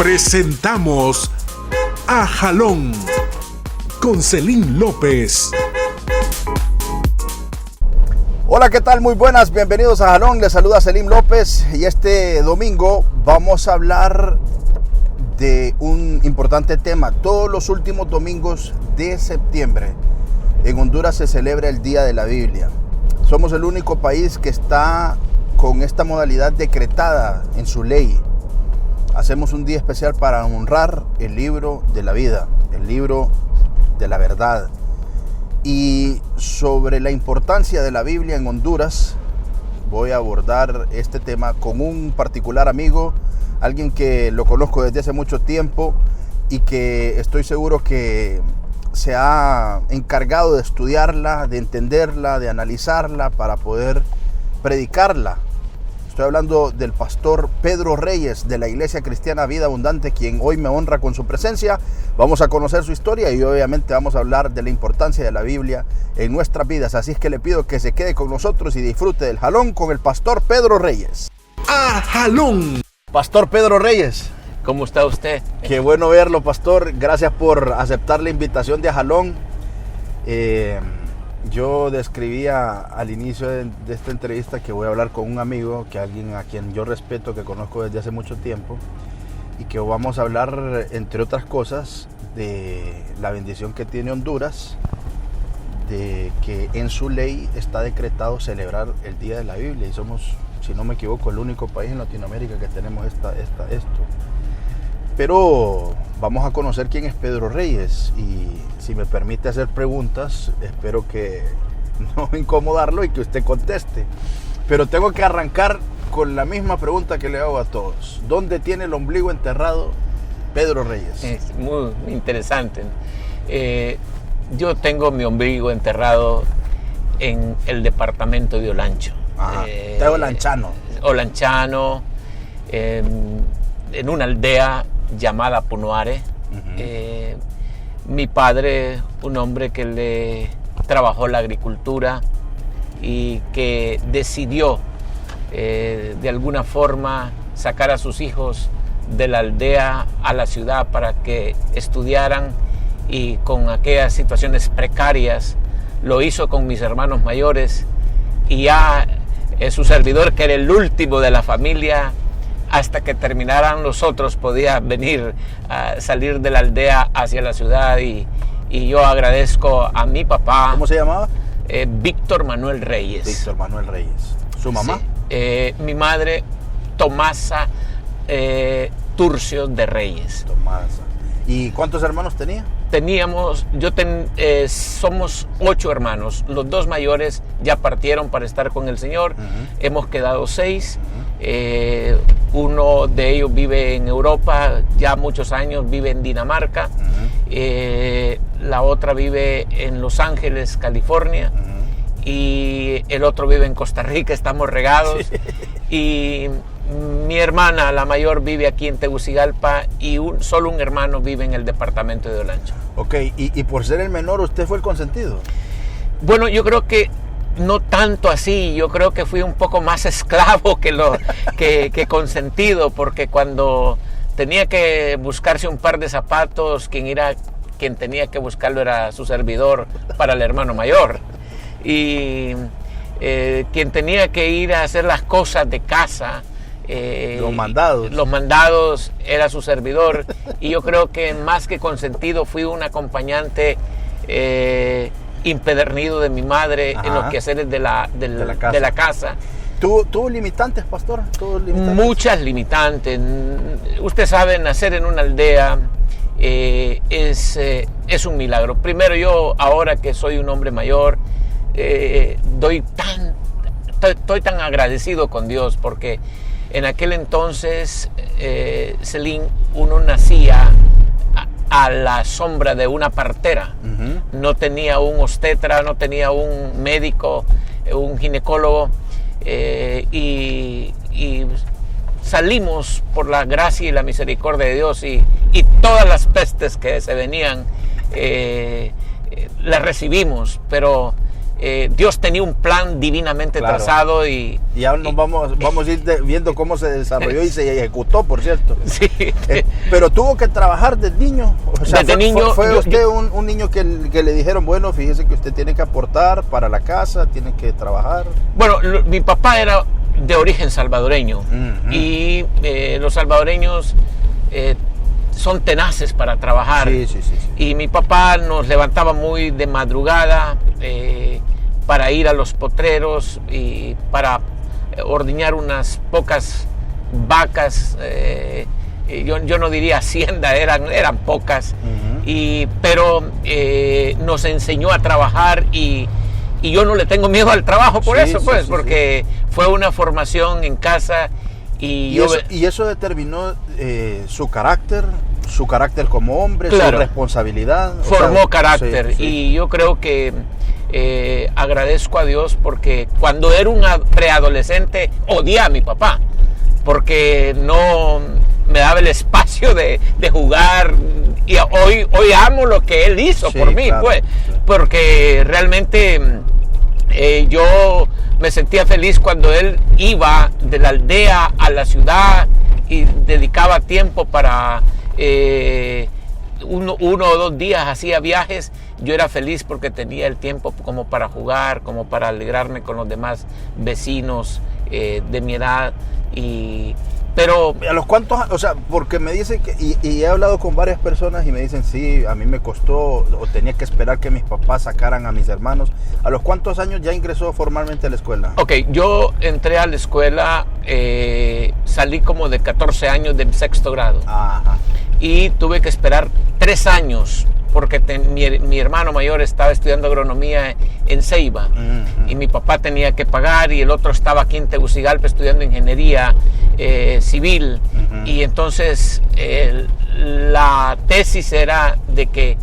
Presentamos a Jalón con Celín López. Hola, ¿qué tal? Muy buenas, bienvenidos a Jalón. Les saluda Celín López y este domingo vamos a hablar de un importante tema. Todos los últimos domingos de septiembre en Honduras se celebra el Día de la Biblia. Somos el único país que está con esta modalidad decretada en su ley. Hacemos un día especial para honrar el libro de la vida, el libro de la verdad. Y sobre la importancia de la Biblia en Honduras, voy a abordar este tema con un particular amigo, alguien que lo conozco desde hace mucho tiempo y que estoy seguro que se ha encargado de estudiarla, de entenderla, de analizarla para poder predicarla. Estoy hablando del pastor Pedro Reyes de la Iglesia Cristiana Vida Abundante, quien hoy me honra con su presencia. Vamos a conocer su historia y obviamente vamos a hablar de la importancia de la Biblia en nuestras vidas. Así es que le pido que se quede con nosotros y disfrute del Jalón con el pastor Pedro Reyes. A Jalón. Pastor Pedro Reyes. ¿Cómo está usted? Qué bueno verlo, pastor. Gracias por aceptar la invitación de Jalón. Yo describía al inicio de esta entrevista que voy a hablar con un amigo, alguien a quien yo respeto, que conozco desde hace mucho tiempo, y que vamos a hablar, entre otras cosas, de la bendición que tiene Honduras, de que en su ley está decretado celebrar el Día de la Biblia, y somos, si no me equivoco, el único país en Latinoamérica que tenemos esto. Pero vamos a conocer quién es Pedro Reyes y si me permite hacer preguntas, espero que no incomodarlo y que usted conteste. Pero tengo que arrancar con la misma pregunta que le hago a todos. ¿Dónde tiene el ombligo enterrado Pedro Reyes? Es muy interesante. Yo tengo mi ombligo enterrado en el departamento de Olancho. Usted es olanchano. Olanchano, en una aldea llamada Punoare. Mi padre, un hombre que le trabajó la agricultura y que decidió de alguna forma sacar a sus hijos de la aldea a la ciudad para que estudiaran, y con aquellas situaciones precarias lo hizo con mis hermanos mayores, y ya su servidor, que era el último de la familia, hasta que terminaran los otros podía venir a salir de la aldea hacia la ciudad, y yo agradezco a mi papá. ¿Cómo se llamaba? Víctor Manuel Reyes. Víctor Manuel Reyes. ¿Su mamá? Sí. Mi madre, Tomasa Turcio de Reyes. Tomasa. ¿Y cuántos hermanos tenía? Somos 8 hermanos. Los 2 mayores ya partieron para estar con el Señor. Hemos quedado 6. Uno de ellos vive en Europa ya muchos años, vive en Dinamarca. La otra vive en Los Ángeles, California. Y el otro vive en Costa Rica. Estamos regados. Sí. Y mi hermana, la mayor, vive aquí en Tegucigalpa, y solo un hermano vive en el departamento de Olancho. Ok, y por ser el menor, ¿usted fue el consentido? Bueno, yo creo que no tanto así. Yo creo que fui un poco más esclavo que consentido, porque cuando tenía que buscarse un par de zapatos, quien tenía que buscarlo era su servidor para el hermano mayor. Y quien tenía que ir a hacer las cosas de casa, los mandados era su servidor. Y yo creo que más que consentido fui un acompañante impedernido de mi madre. Ajá. En los quehaceres de la casa. ¿Tuvo limitantes, pastor? Muchas limitantes. Usted sabe, nacer en una aldea es un milagro. Primero, yo ahora que soy un hombre mayor, estoy tan agradecido con Dios, porque en aquel entonces, Celín, uno nacía a la sombra de una partera. No tenía un obstetra, no tenía un médico, un ginecólogo, y salimos por la gracia y la misericordia de Dios, y todas las pestes que se venían las recibimos, pero Dios tenía un plan divinamente Claro. trazado y Ya nos vamos a ir viendo cómo se desarrolló y se ejecutó, por cierto. sí. Pero tuvo que trabajar desde niño. O sea, Desde niño, fue yo- usted un niño que le dijeron, bueno, fíjese que usted tiene que aportar para la casa, tiene que trabajar. Bueno, mi papá era de origen salvadoreño Ujú. y los salvadoreños son tenaces para trabajar. Sí. Y mi papá nos levantaba muy de madrugada para ir a los potreros y para ordeñar unas pocas vacas. Yo no diría hacienda, eran pocas. Ujú. Pero nos enseñó a trabajar y yo no le tengo miedo al trabajo por Sí, eso, sí, pues, sí, porque fue una formación en casa y Y eso determinó su carácter como hombre, Claro. su responsabilidad. O formó sea, carácter sí. y yo creo que agradezco a Dios porque cuando era un preadolescente odié a mi papá porque no me daba el espacio de jugar y hoy amo lo que él hizo Sí, por mí, claro, pues, sí. porque realmente yo me sentía feliz cuando él iba de la aldea a la ciudad y dedicaba tiempo para uno o 2 días hacía viajes. Yo era feliz porque tenía el tiempo como para jugar, como para alegrarme con los demás vecinos de mi edad. Pero ¿A los cuántos? O sea, porque me dicen que, y he hablado con varias personas y me dicen, sí, a mí me costó, o tenía que esperar que mis papás sacaran a mis hermanos. ¿A los cuántos años ya ingresó formalmente a la escuela? ok, yo entré a la escuela, salí como de 14 años de 6º grado. Ajá. Y tuve que esperar 3 años porque mi hermano mayor estaba estudiando agronomía en Ceiba. Ujú. Y mi papá tenía que pagar y el otro estaba aquí en Tegucigalpa estudiando ingeniería civil. Ujú. Y entonces la tesis era de que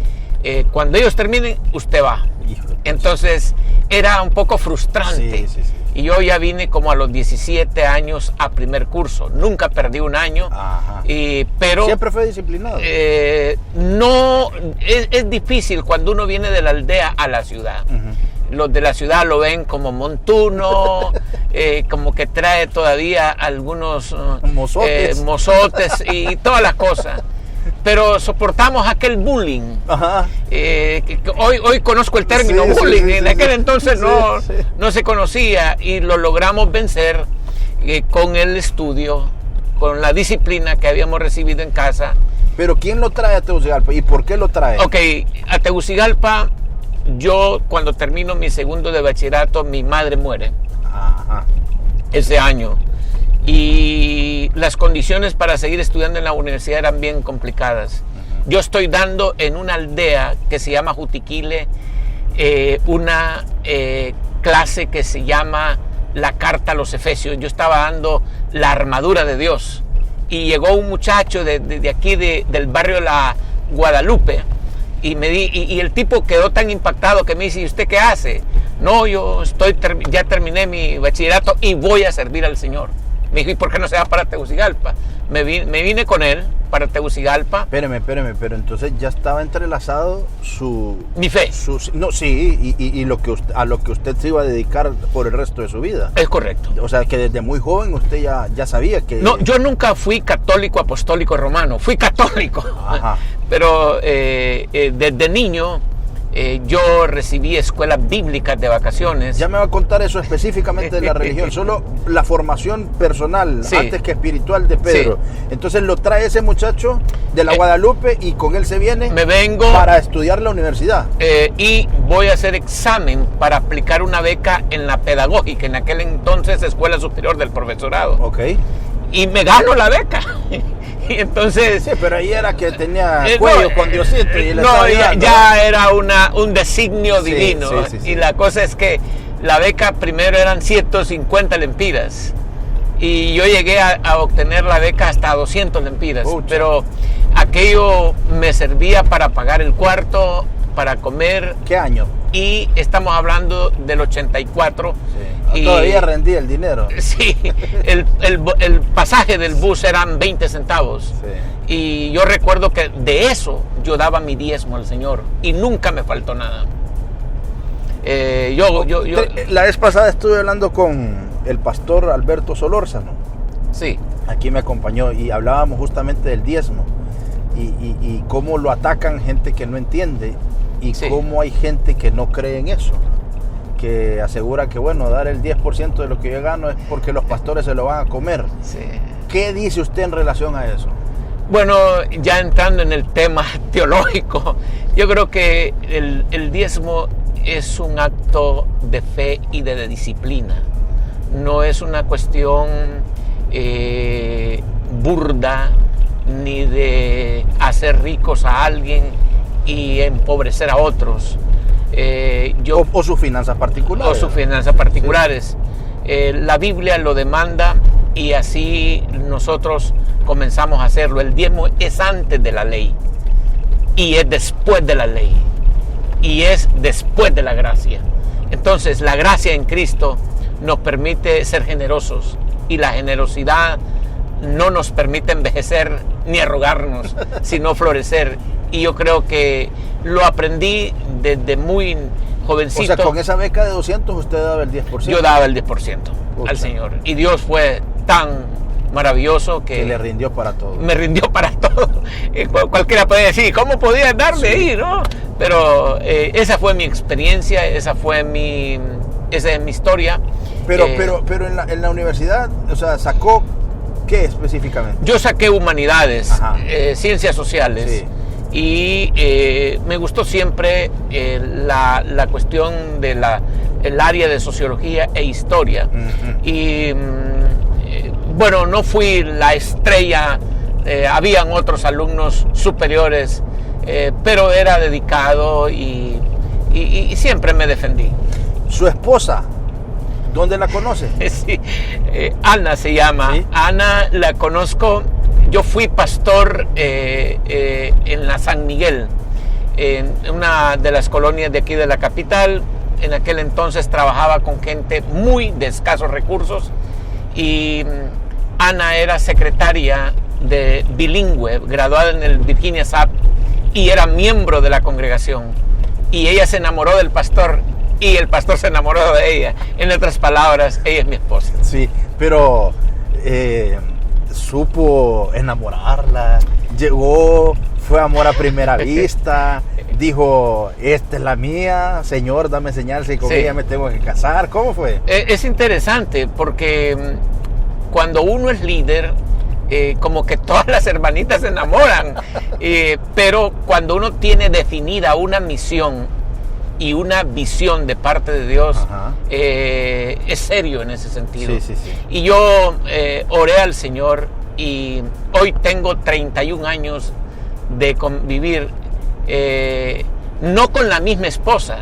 cuando ellos terminen, usted va. Híjole. Entonces era un poco frustrante. Sí. Y yo ya vine como a los 17 años a primer curso. Nunca perdí un año. Ajá. Pero Siempre fue disciplinado. no, es difícil cuando uno viene de la aldea a la ciudad. Ujú. Los de la ciudad lo ven como montuno, como que trae todavía algunos mozotes y todas las cosas. Pero soportamos aquel bullying. Ajá. Hoy conozco el término Sí, bullying, sí, en sí, aquel sí. entonces Sí. no se conocía y lo logramos vencer con el estudio, con la disciplina que habíamos recibido en casa. Pero ¿quién lo trae a Tegucigalpa y por qué lo trae? Ok, a Tegucigalpa, yo cuando termino mi segundo de bachillerato, mi madre muere Ajá. ese año. Y las condiciones para seguir estudiando en la universidad eran bien complicadas. Yo estoy dando en una aldea que se llama Jutiquile una clase que se llama la Carta a los Efesios. Yo estaba dando la armadura de Dios. Y llegó un muchacho de aquí, del barrio La Guadalupe, y el tipo quedó tan impactado que me dice, ¿y usted qué hace? No, yo ya terminé mi bachillerato y voy a servir al Señor. Me dijo, ¿y por qué no se va para Tegucigalpa? Me vine con él para Tegucigalpa. Espéreme, pero entonces ya estaba entrelazado Mi fe. No, sí, y a lo que usted se iba a dedicar por el resto de su vida. Es correcto. O sea, que desde muy joven usted ya sabía que... No, yo nunca fui católico apostólico romano, fui católico. Ajá. Pero desde niño yo recibí escuelas bíblicas de vacaciones. Ya me va a contar eso específicamente de la religión, solo la formación personal, Sí. antes que espiritual de Pedro. Entonces lo trae ese muchacho de la Guadalupe y con él se viene Me vengo para estudiar la universidad. y voy a hacer examen para aplicar una beca en la pedagógica, en aquel entonces Escuela Superior del Profesorado. Ok. Y me gano la beca. Y entonces... Sí, pero ahí era que tenía no, cuello con Diosito y le no, estaba ya, ayudando, ya era un designio Sí, divino. sí. Y la cosa es que la beca primero eran 150 lempiras. Y yo llegué a obtener la beca hasta 200 lempiras. Pucha. Pero aquello me servía para pagar el cuarto, para comer. ¿Qué año? Y estamos hablando del 84. Sí. Y- Todavía rendía el dinero. Sí, el pasaje del bus eran 20 centavos. Sí. Y yo recuerdo que de eso yo daba mi diezmo al Señor y nunca me faltó nada. La vez pasada estuve hablando con el pastor Alberto Solórzano. Sí. Aquí me acompañó y hablábamos justamente del diezmo y cómo lo atacan gente que no entiende y Sí. cómo hay gente que no cree en eso, que asegura que bueno, dar el 10% de lo que yo gano es porque los pastores se lo van a comer. Sí. ¿Qué dice usted en relación a eso? Bueno, ya entrando en el tema teológico, yo creo que el diezmo es un acto de fe y de disciplina. No es una cuestión burda ni de hacer ricos a alguien y empobrecer a otros. O sus finanzas particulares. O sus finanzas particulares. La Biblia lo demanda y así nosotros comenzamos a hacerlo. El diezmo es antes de la ley y es después de la ley y es después de la gracia. Entonces la gracia en Cristo nos permite ser generosos y la generosidad no nos permite envejecer ni arrugarnos, sino florecer. Y yo creo que lo aprendí desde muy jovencito. O sea, con esa beca de 200 usted daba el 10%. Yo daba el 10% al Señor. Y Dios fue tan maravilloso que le rindió para todo. Me rindió para todo. Cualquiera puede decir, ¿cómo podías darle ahí? ¿No? Pero esa fue mi experiencia, esa es mi historia. Pero en la universidad, o sea, sacó ¿qué específicamente? Yo saqué humanidades, ciencias sociales. Sí. Y me gustó siempre la cuestión de el área de sociología e historia. Uh-huh. Y bueno, no fui la estrella, habían otros alumnos superiores, pero era dedicado y siempre me defendí. ¿Su esposa? ¿Dónde la conoce? Sí, Ana se llama. ¿Sí? Ana la conozco. Yo fui pastor en la San Miguel, en una de las colonias de aquí de la capital. En aquel entonces trabajaba con gente muy de escasos recursos y Ana era secretaria de bilingüe, graduada en el Virginia SAP y era miembro de la congregación. Y ella se enamoró del pastor y el pastor se enamoró de ella. En otras palabras, ella es mi esposa. Sí, pero supo enamorarla, llegó, fue amor a primera vista, dijo, esta es la mía, Señor, dame señal si con ella me tengo que casar. ¿Cómo fue? Es interesante porque cuando uno es líder, como que todas las hermanitas se enamoran, pero cuando uno tiene definida una misión y una visión de parte de Dios, es serio en ese sentido. Sí. Y yo oré al Señor y hoy tengo 31 años de convivir, no con la misma esposa,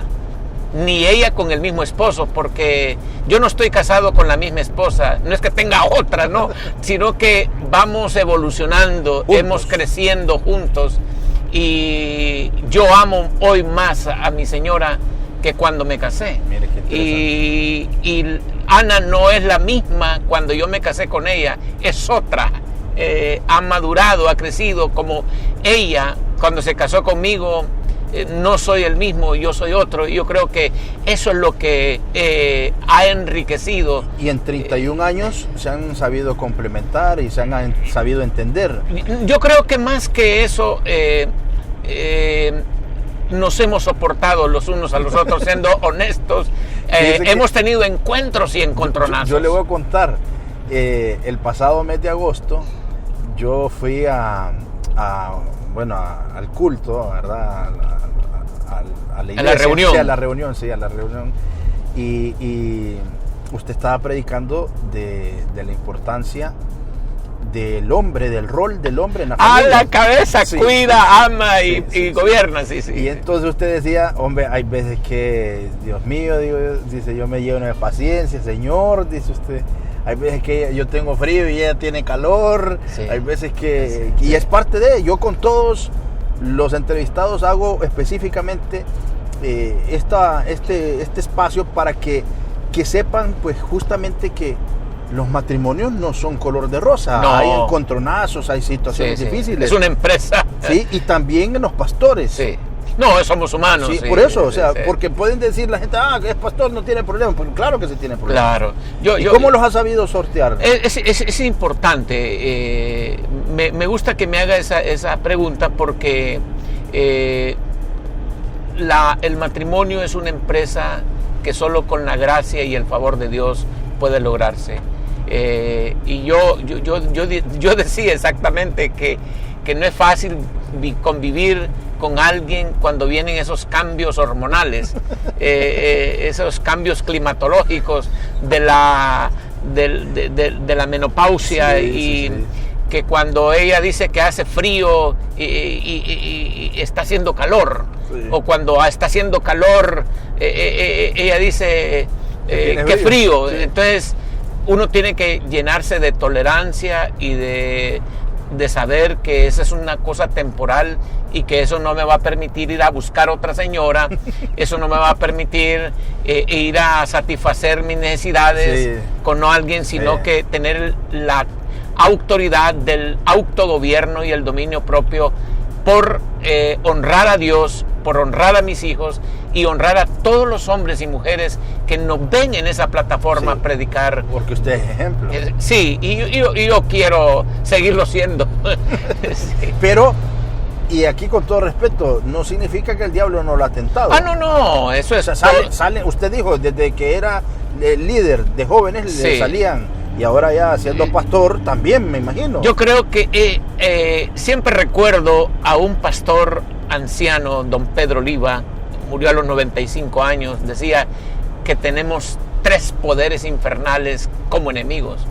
ni ella con el mismo esposo, porque yo no estoy casado con la misma esposa, no es que tenga otra, no, sino que vamos evolucionando, hemos creciendo juntos. Y yo amo hoy más a mi señora que cuando me casé. Mire, qué y Ana no es la misma cuando yo me casé con ella, es otra. Ha madurado, ha crecido como ella. Cuando se casó conmigo, no soy el mismo, yo soy otro. Y yo creo que eso es lo que ha enriquecido. Y en 31 años se han sabido complementar y se han sabido entender. Yo creo que más que eso, nos hemos soportado los unos a los otros, siendo honestos. Hemos tenido encuentros y encontronazos. Yo le voy a contar, el pasado mes de agosto yo fui al culto, ¿verdad? A la iglesia, a la reunión. Sí, a la reunión. Y usted estaba predicando de la importancia del hombre, del rol del hombre en la familia. A la cabeza, sí, cuida, ama y gobierna, sí. Y entonces usted decía, hombre, hay veces que, Dios mío, dice, yo me lleno de paciencia, Señor, dice usted. Hay veces que yo tengo frío y ella tiene calor. Sí. Hay veces que... Sí. Y es parte de... Yo con todos los entrevistados hago específicamente este espacio para que sepan, pues, justamente que los matrimonios no son color de rosa. No. Hay encontronazos, hay situaciones difíciles. Es una empresa. Sí, y también en los pastores. Sí. No, somos humanos. Sí, sí, por eso, o sea, sí. porque pueden decir la gente, que es pastor, no tiene problema, porque claro que sí tiene problemas. Claro. ¿Y cómo los ha sabido sortear? Es importante. Me gusta que me haga esa pregunta porque el matrimonio es una empresa que solo con la gracia y el favor de Dios puede lograrse. Y yo decía exactamente que no es fácil convivir con alguien cuando vienen esos cambios hormonales, esos cambios climatológicos de la menopausia, sí. Que cuando ella dice que hace frío y está haciendo calor, sí. O cuando está haciendo calor, ella dice qué frío. Sí. Entonces uno tiene que llenarse de tolerancia y de saber que esa es una cosa temporal y que eso no me va a permitir ir a buscar otra señora, eso no me va a permitir ir a satisfacer mis necesidades, sí. Con alguien, sino que tener la autoridad del autogobierno y el dominio propio por honrar a Dios, por honrar a mis hijos y honrar a todos los hombres y mujeres que nos ven en esa plataforma, sí. Predicar. Porque usted es ejemplo. Sí, y yo quiero seguirlo siendo. Sí. Pero, y aquí con todo respeto, no significa que el diablo no lo ha tentado. No, eso es... O sea, usted dijo, desde que era líder de jóvenes, sí. Le salían, y ahora ya siendo pastor, también me imagino. Yo creo que siempre recuerdo a un pastor anciano, don Pedro Oliva, murió a los 95 años, decía que tenemos 3 poderes infernales como enemigos: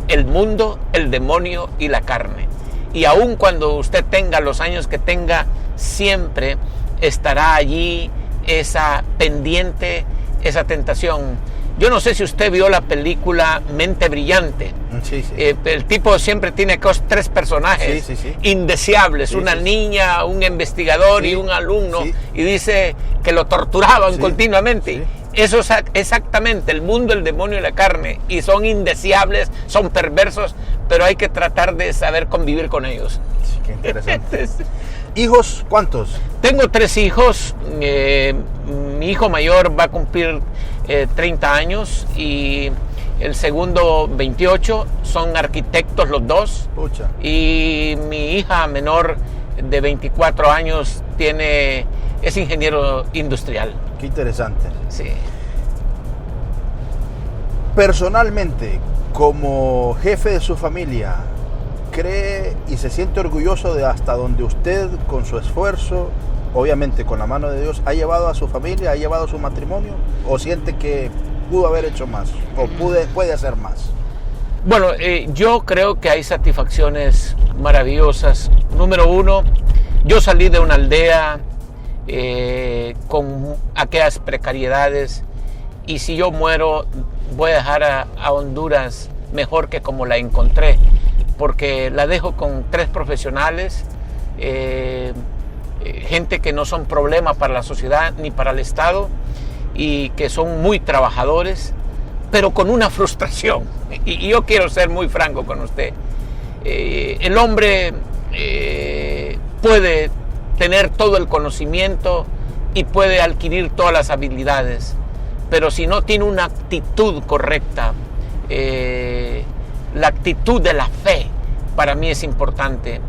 el mundo, el demonio y la carne. Y aun cuando usted tenga los años que tenga, siempre estará allí esa pendiente, esa tentación. Yo no sé si usted vio la película Mente Brillante. Sí, sí. El tipo siempre tiene 3 personajes, sí, indeseables, sí, una niña, un investigador, sí, y un alumno, sí. Y dice que lo torturaban, sí, continuamente. Sí. Eso es exactamente el mundo, el demonio y la carne, y son indeseables, son perversos, pero hay que tratar de saber convivir con ellos. Sí, qué interesante. ¿Hijos cuántos? Tengo 3 hijos. Mi hijo mayor va a cumplir 30 años y el segundo 28. Son arquitectos los 2. Pucha. Y mi hija menor de 24 años es ingeniero industrial. Qué interesante. Sí. Personalmente, como jefe de su familia, ¿cree y se siente orgulloso de hasta donde usted, con su esfuerzo, obviamente con la mano de Dios, ha llevado a su familia, ha llevado a su matrimonio? ¿O siente que pudo haber hecho más o puede hacer más? Bueno, yo creo que hay satisfacciones maravillosas. Número 1, yo salí de una aldea con aquellas precariedades, y si yo muero voy a dejar a Honduras mejor que como la encontré, porque la dejo con 3 profesionales, gente que no son problema para la sociedad ni para el Estado, y que son muy trabajadores, pero con una frustración. Y yo quiero ser muy franco con usted. El hombre puede tener todo el conocimiento y puede adquirir todas las habilidades, pero si no tiene una actitud correcta, la actitud de la fe para mí es importante.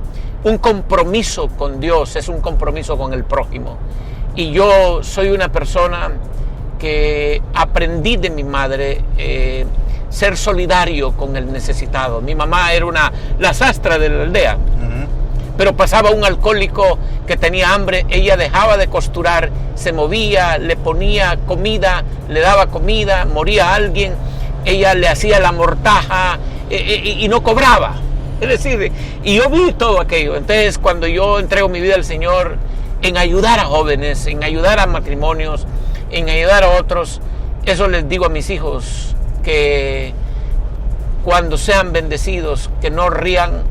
Un compromiso con Dios es un compromiso con el prójimo. Y yo soy una persona que aprendí de mi madre ser solidario con el necesitado. Mi mamá era la sastra de la aldea. Pero pasaba un alcohólico que tenía hambre, ella dejaba de costurar, se movía, le ponía comida, le daba comida, moría alguien, ella le hacía la mortaja y no cobraba. Es decir, y yo vi todo aquello. Entonces, cuando yo entrego mi vida al Señor en ayudar a jóvenes, en ayudar a matrimonios, en ayudar a otros, eso les digo a mis hijos, que cuando sean bendecidos, que no rían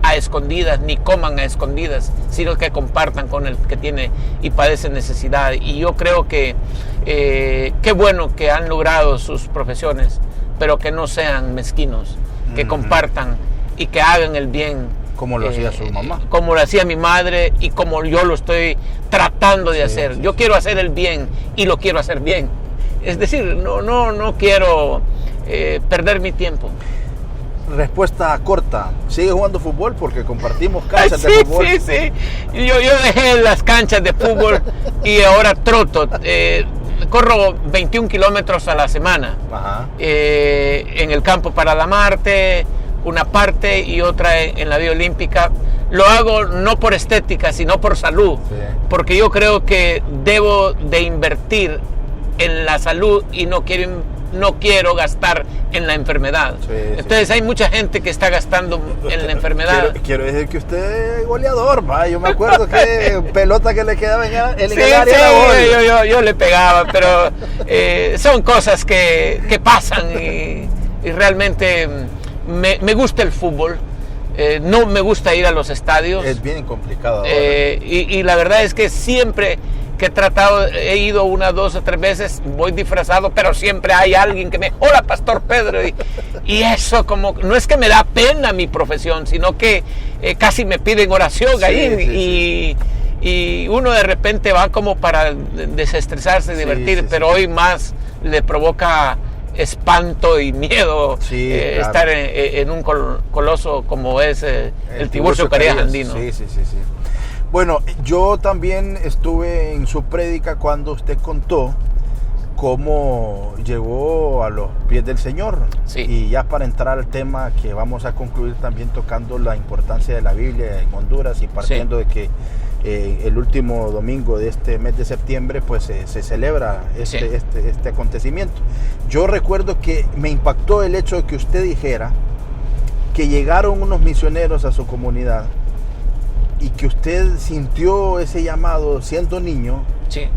a escondidas ni coman a escondidas, sino que compartan con el que tiene y padece necesidad. Y yo creo que qué bueno que han logrado sus profesiones, pero que no sean mezquinos, que compartan y que hagan el bien Como lo hacía su mamá. Como lo hacía mi madre y como yo lo estoy tratando de hacer. Yo quiero hacer el bien y lo quiero hacer bien. Es decir, no quiero perder mi tiempo. Respuesta corta. ¿Sigue jugando fútbol? Porque compartimos canchas de fútbol. Sí. Yo dejé las canchas de fútbol y ahora troto. Corro 21 kilómetros a la semana. Ajá. En el campo Parada Marte, una parte y otra en la Vía Olímpica. Lo hago no por estética, sino por salud. Sí. Porque yo creo que debo de invertir en la salud y no quiero gastar en la enfermedad. Entonces hay mucha gente que está gastando en la enfermedad. Quiero decir que usted es goleador, va. Yo me acuerdo que pelota que le quedaba en el área era gol. Yo le pegaba, pero son cosas que pasan y realmente me gusta el fútbol. No me gusta ir a los estadios. Es bien complicado ahora. Y la verdad es que siempre que he ido 1, 2 o 3 veces, voy disfrazado, pero siempre hay alguien que me, hola Pastor Pedro, y eso como, no es que me da pena mi profesión, sino que casi me piden oración ahí, y uno de repente va como para desestresarse, divertir, pero hoy más le provoca espanto y miedo claro. Estar en un coloso como es el Tiburcio Carías Andino. Sí. Bueno, yo también estuve en su prédica cuando usted contó cómo llegó a los pies del Señor. Sí. Y ya para entrar al tema que vamos a concluir también tocando la importancia de la Biblia en Honduras y partiendo de que el último domingo de este mes de septiembre pues se celebra este acontecimiento. Yo recuerdo que me impactó el hecho de que usted dijera que llegaron unos misioneros a su comunidad y que usted sintió ese llamado siendo niño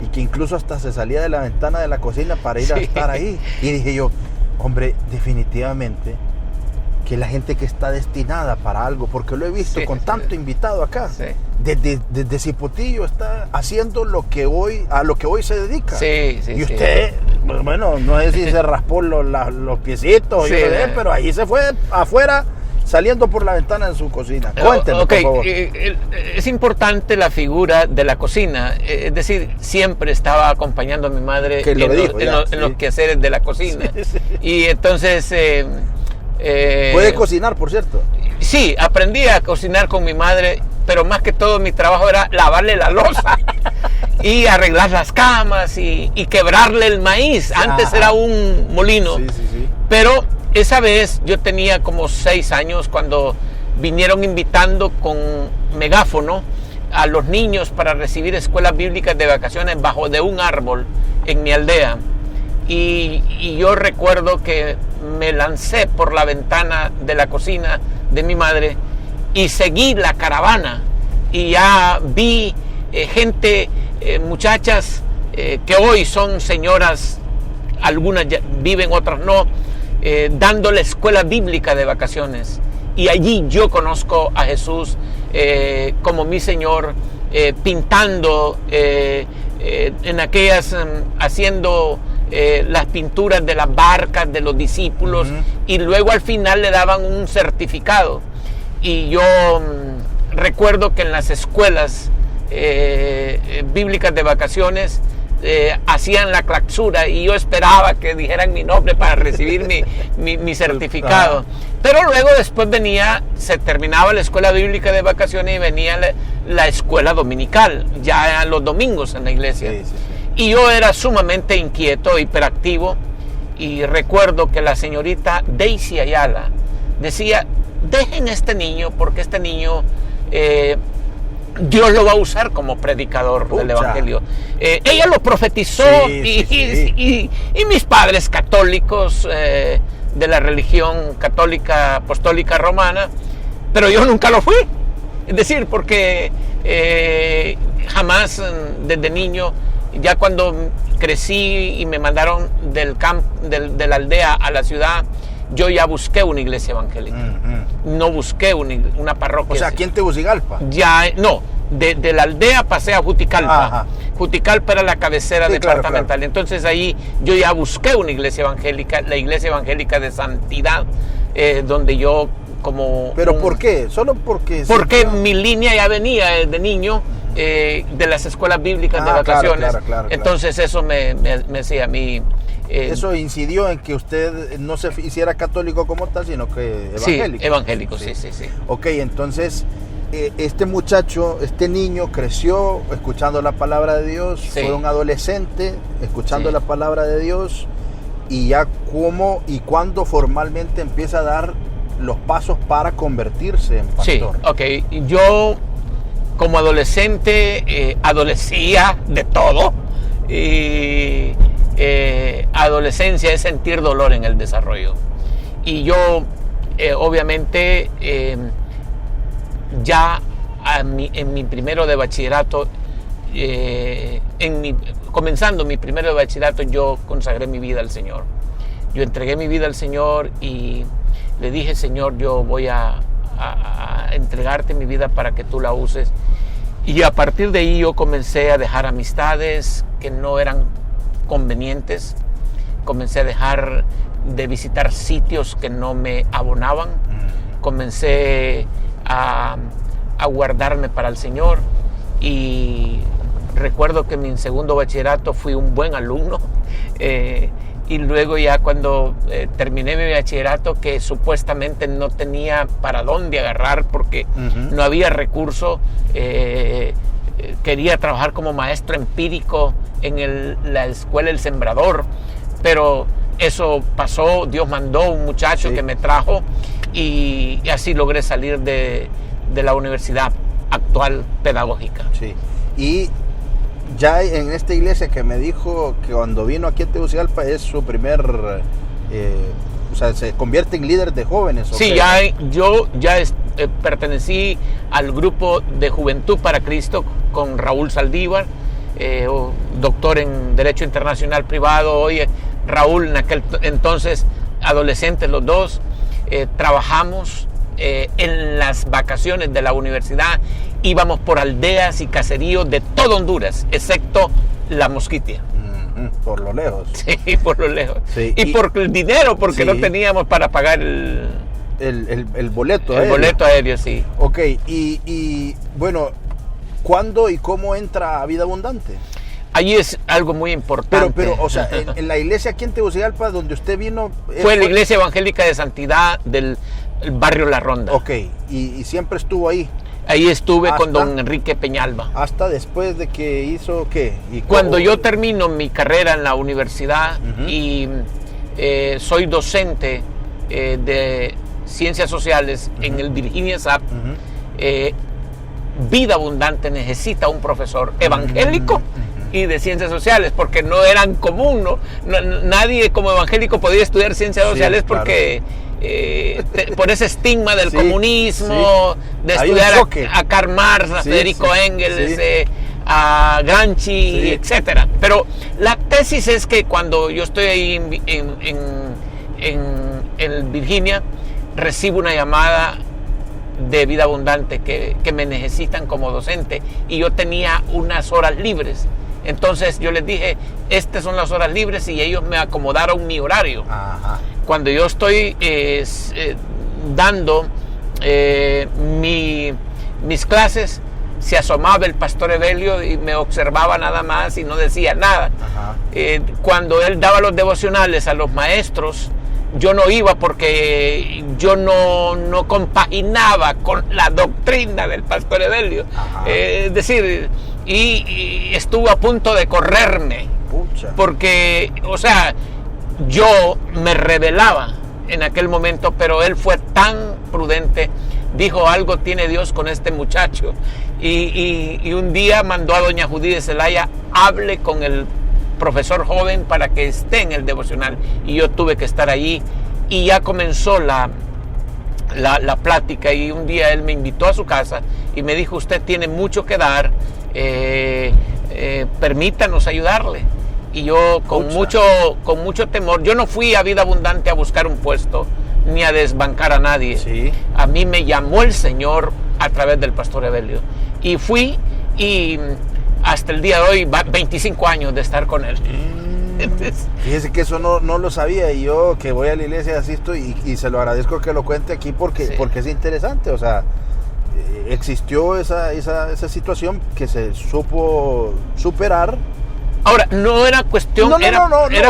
y que incluso hasta se salía de la ventana de la cocina para ir a estar ahí. Y dije yo, hombre, definitivamente que la gente que está destinada para algo, porque lo he visto con tanto invitado acá, desde Cipotillo está haciendo a lo que hoy se dedica. Y usted, bueno, no sé si se raspó los piecitos, pero ahí se fue afuera, saliendo por la ventana de su cocina. Cuéntenos, por favor. Es importante la figura de la cocina. Es decir, siempre estaba acompañando a mi madre en los quehaceres de la cocina. Y entonces... ¿puede cocinar, por cierto? Sí, aprendí a cocinar con mi madre, pero más que todo mi trabajo era lavarle la loza y arreglar las camas y quebrarle el maíz. Antes era un molino. Pero esa vez yo tenía como 6 años cuando vinieron invitando con megáfono a los niños para recibir escuelas bíblicas de vacaciones bajo de un árbol en mi aldea. Y yo recuerdo que me lancé por la ventana de la cocina de mi madre y seguí la caravana y ya vi gente, muchachas que hoy son señoras, algunas ya viven, otras no, dándole escuela bíblica de vacaciones. Y allí yo conozco a Jesús como mi Señor, pintando en aquellas, haciendo las pinturas de las barcas de los discípulos, y luego al final le daban un certificado. Y yo recuerdo que en las escuelas bíblicas de vacaciones hacían la clausura y yo esperaba que dijeran mi nombre para recibir mi certificado. Pero luego después se terminaba la escuela bíblica de vacaciones y venía la escuela dominical, ya los domingos en la iglesia. Y yo era sumamente inquieto, hiperactivo, y recuerdo que la señorita Daisy Ayala decía, dejen a este niño porque este niño Dios lo va a usar como predicador del evangelio. Ella lo profetizó y mis padres católicos de la religión católica apostólica romana, pero yo nunca lo fui. Es decir, porque jamás desde niño, ya cuando crecí y me mandaron de la aldea a la ciudad, yo ya busqué una iglesia evangélica. No busqué una parroquia. O sea, ¿aquí en Tegucigalpa? Ya, no, de la aldea pasé a Juticalpa. Juticalpa era la cabecera departamental. Claro. Entonces ahí yo ya busqué una iglesia evangélica, la iglesia evangélica de Santidad, donde yo como... ¿Pero por qué? Solo porque... Porque mi línea ya venía de niño de las escuelas bíblicas de vacaciones. Claro. Entonces eso me hacía a mí... eso incidió en que usted no se hiciera católico como tal, sino que evangélico. Sí, evangélico, sí. Ok, entonces este muchacho, este niño creció escuchando la palabra de Dios, Sí. fue un adolescente escuchando Sí. la palabra de Dios, y ya cómo y cuándo formalmente empieza a dar los pasos para convertirse en pastor. Sí, ok. Yo como adolescente adolecía de todo. Y adolescencia es sentir dolor en el desarrollo. Y yo obviamente ya en mi primero de bachillerato, comenzando mi primero de bachillerato, yo consagré mi vida al Señor. Yo entregué mi vida al Señor y le dije: Señor, yo voy a entregarte mi vida para que tú la uses. Y a partir de ahí yo comencé a dejar amistades que no eran convenientes. Comencé a dejar de visitar sitios que no me abonaban. Comencé a guardarme para el Señor. Y recuerdo que en mi segundo bachillerato fui un buen alumno. Y luego ya cuando terminé mi bachillerato, que supuestamente no tenía para dónde agarrar porque no había recurso, quería trabajar como maestro empírico en la escuela El Sembrador, pero eso pasó. Dios mandó un muchacho que me trajo y así logré salir de la universidad actual pedagógica. Sí. Y ya en esta iglesia que me dijo que cuando vino aquí a Tegucigalpa es su primer, o sea, se convierte en líder de jóvenes. Sí, yo ya pertenecí al grupo de Juventud para Cristo con Raúl Saldívar, doctor en Derecho Internacional Privado. Hoy Raúl, en aquel entonces adolescentes los dos, trabajamos en las vacaciones de la universidad. Íbamos por aldeas y caseríos de todo Honduras, excepto La Mosquitia. Por lo lejos. Sí, por lo lejos. Sí, y por el dinero, porque sí, no teníamos para pagar el boleto aéreo. El boleto aéreo, sí. Ok, y bueno, ¿cuándo y cómo entra a Vida Abundante? Allí es algo muy importante. Pero o sea, en la iglesia aquí en Tegucigalpa, donde usted vino... Fue la Iglesia Evangélica de Santidad del barrio La Ronda. Ok, y siempre estuvo ahí. Ahí estuve con don Enrique Peñalba. Hasta después de que hizo, ¿qué? Cuando yo termino mi carrera en la universidad y soy docente de Ciencias Sociales en el Virginia SAP, Vida Abundante necesita un profesor evangélico y de Ciencias Sociales, porque no eran común, ¿no? Nadie como evangélico podía estudiar Ciencias Sociales, claro, porque... por ese estigma del comunismo, de estudiar a Karl Marx, a Federico Engels, a Gramsci, etcétera. Pero la tesis es que cuando yo estoy ahí en Virginia, recibo una llamada de Vida Abundante que me necesitan como docente, y yo tenía unas horas libres. Entonces yo les dije: estas son las horas libres, y ellos me acomodaron mi horario. Ajá. Cuando yo estoy dando mis clases, se asomaba el pastor Evelio y me observaba nada más y no decía nada. Cuando él daba los devocionales a los maestros, yo no iba porque yo no compaginaba con la doctrina del pastor Evelio. Es decir, y estuvo a punto de correrme. Pucha. Porque, o sea, yo me rebelaba en aquel momento, pero él fue tan prudente, dijo: algo tiene Dios con este muchacho, y un día mandó a doña Judy de Celaya: hable con el profesor joven para que esté en el devocional, y yo tuve que estar allí, y ya comenzó la plática, y un día él me invitó a su casa y me dijo: usted tiene mucho que dar, permítanos ayudarle. Y yo con mucho temor, yo no fui a Vida Abundante a buscar un puesto ni a desbancar a nadie. Sí. A mí me llamó el Señor a través del pastor Evelio, y fui, y hasta el día de hoy, 25 años de estar con él. Fíjese que eso no lo sabía, y yo que voy a la iglesia asisto y se lo agradezco que lo cuente aquí porque es interesante. O sea, existió esa situación que se supo superar. Ahora, no era cuestión, o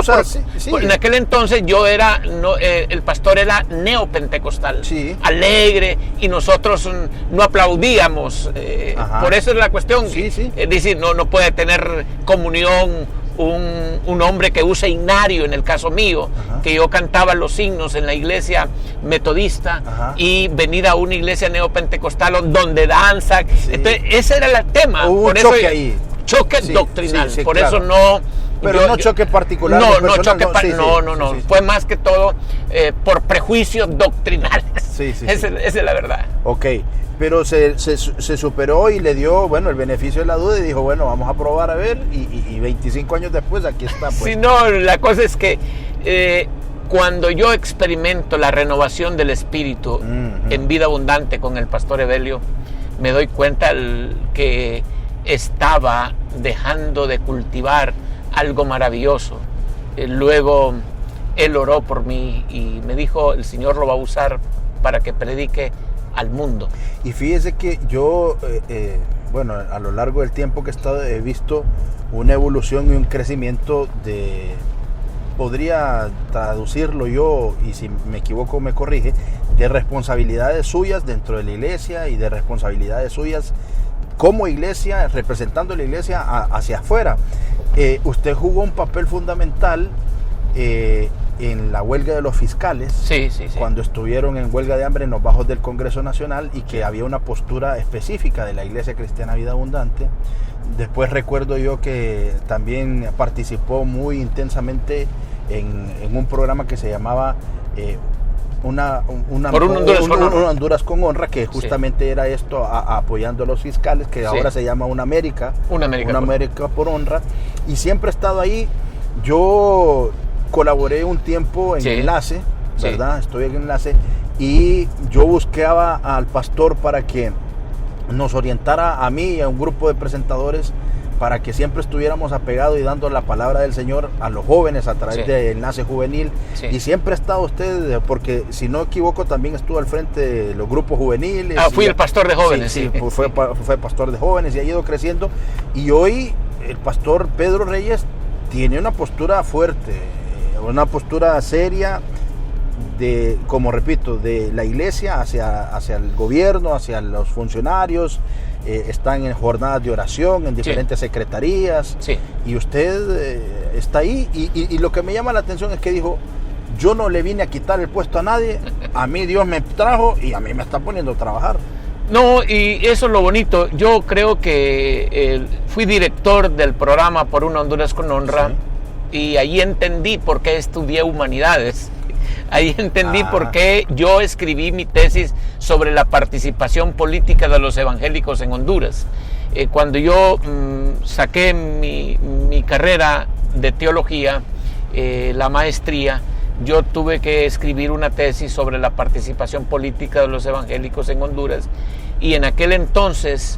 sea, sí. En aquel entonces el pastor era neopentecostal, sí, alegre, y nosotros no aplaudíamos. Por eso es la cuestión. Sí. Es decir, no puede tener comunión un hombre que usa himnario, en el caso mío, que yo cantaba los signos en la iglesia metodista, y venir a una iglesia neopentecostal donde danza. Sí. Entonces, ese era el tema. Hubo un choque ahí. Choque doctrinal, por claro. eso no... Pero no choque particular. No. Fue más que todo por prejuicios doctrinales. Esa es la verdad. Ok, pero se superó y le dio, bueno, el beneficio de la duda y dijo, bueno, vamos a probar a ver, y 25 años después aquí está. Pues. Sí, no, la cosa es que cuando yo experimento la renovación del espíritu en vida abundante con el pastor Evelio, me doy cuenta que estaba dejando de cultivar algo maravilloso. Luego él oró por mí y me dijo, el Señor lo va a usar para que predique al mundo. Y fíjese que yo, bueno, a lo largo del tiempo que he estado, he visto una evolución y un crecimiento podría traducirlo yo, y si me equivoco me corrige, de responsabilidades suyas dentro de la iglesia y de responsabilidades suyas como iglesia, representando la iglesia hacia afuera. Usted jugó un papel fundamental en la huelga de los fiscales, sí. Cuando estuvieron en huelga de hambre en los bajos del Congreso Nacional, y que había una postura específica de la Iglesia Cristiana Vida Abundante. Después recuerdo yo que también participó muy intensamente en un programa que se llamaba Honduras con Honra, que justamente era esto, apoyando a los fiscales, que ahora se llama Una América por Honra, y siempre he estado ahí. Yo colaboré un tiempo en Enlace, ¿verdad? Estoy en Enlace, y yo buscaba al pastor para que nos orientara a mí y a un grupo de presentadores, para que siempre estuviéramos apegados y dando la palabra del Señor a los jóvenes a través de Enlace Juvenil. Y siempre ha estado usted, porque si no equivoco también estuvo al frente de los grupos juveniles. Fui el pastor de jóvenes. Fue pastor de jóvenes y ha ido creciendo. Y hoy el pastor Pedro Reyes tiene una postura fuerte, una postura seria, como repito, de la iglesia hacia el gobierno, hacia los funcionarios. Están en jornadas de oración, en diferentes secretarías, y usted está ahí, y lo que me llama la atención es que dijo, yo no le vine a quitar el puesto a nadie, a mí Dios me trajo y a mí me está poniendo a trabajar. No, y eso es lo bonito. Yo creo que fui director del programa Por una Honduras con Honra, y ahí entendí por qué estudié humanidades. Ahí entendí por qué yo escribí mi tesis sobre la participación política de los evangélicos en Honduras. Cuando yo saqué mi carrera de teología, la maestría, yo tuve que escribir una tesis sobre la participación política de los evangélicos en Honduras, y en aquel entonces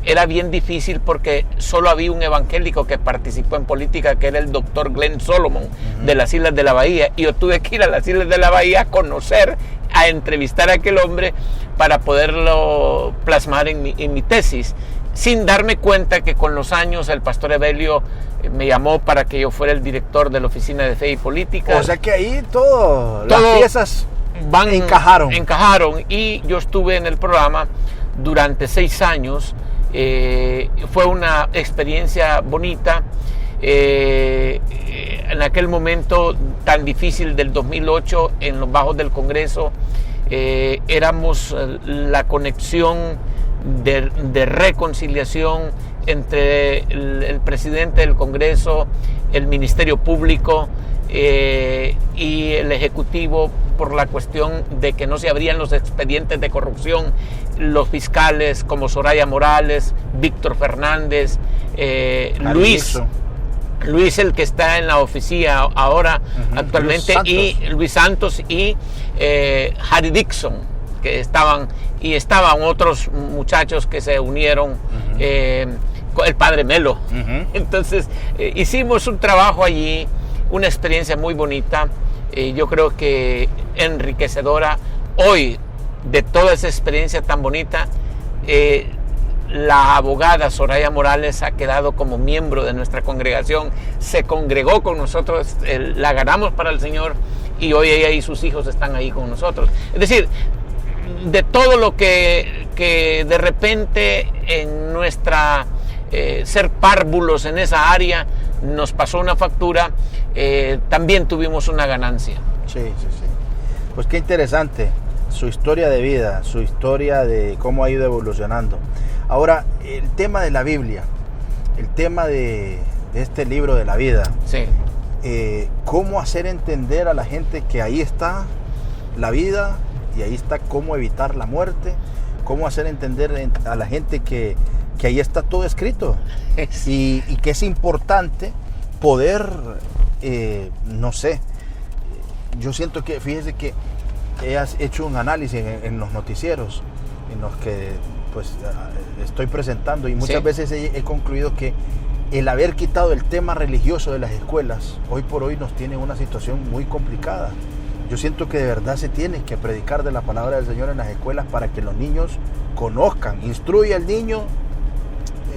era bien difícil porque solo había un evangélico que participó en política, que era el doctor Glenn Solomon, de las Islas de la Bahía, y yo tuve que ir a las Islas de la Bahía a conocer, a entrevistar a aquel hombre para poderlo plasmar en mi tesis, sin darme cuenta que con los años el pastor Evelio me llamó para que yo fuera el director de la Oficina de Fe y Política. O sea que ahí las piezas encajaron, y yo estuve en el programa durante 6 años. Fue una experiencia bonita. En aquel momento tan difícil del 2008, en los bajos del Congreso, éramos la conexión de reconciliación entre el presidente del Congreso, el Ministerio Público y el Ejecutivo, por la cuestión de que no se abrían los expedientes de corrupción. Los fiscales como Soraya Morales, Víctor Fernández, Luis, el que está en la oficina ahora actualmente, y Luis Santos y Harry Dixon, que estaban otros muchachos que se unieron, el padre Melo. Entonces hicimos un trabajo allí una experiencia muy bonita, yo creo que enriquecedora. Hoy, de toda esa experiencia tan bonita, la abogada Soraya Morales ha quedado como miembro de nuestra congregación, se congregó con nosotros, la ganamos para el Señor, y hoy ella y sus hijos están ahí con nosotros. Es decir, de todo lo que de repente en nuestra ser párvulos en esa área nos pasó una factura, también tuvimos una ganancia. Sí. Pues qué interesante su historia de vida, su historia de cómo ha ido evolucionando. Ahora, el tema de la Biblia, el tema de este libro de la vida, Sí. ¿Cómo hacer entender a la gente que ahí está la vida y ahí está cómo evitar la muerte? ¿Cómo hacer entender a la gente que ahí está todo escrito? Y que es importante poder, no sé, yo siento que, fíjese que has hecho un análisis en los noticieros en los que pues estoy presentando, y muchas veces he concluido que el haber quitado el tema religioso de las escuelas hoy por hoy nos tiene en una situación muy complicada. Yo siento que de verdad se tiene que predicar de la palabra del Señor en las escuelas para que los niños conozcan. Instruye al niño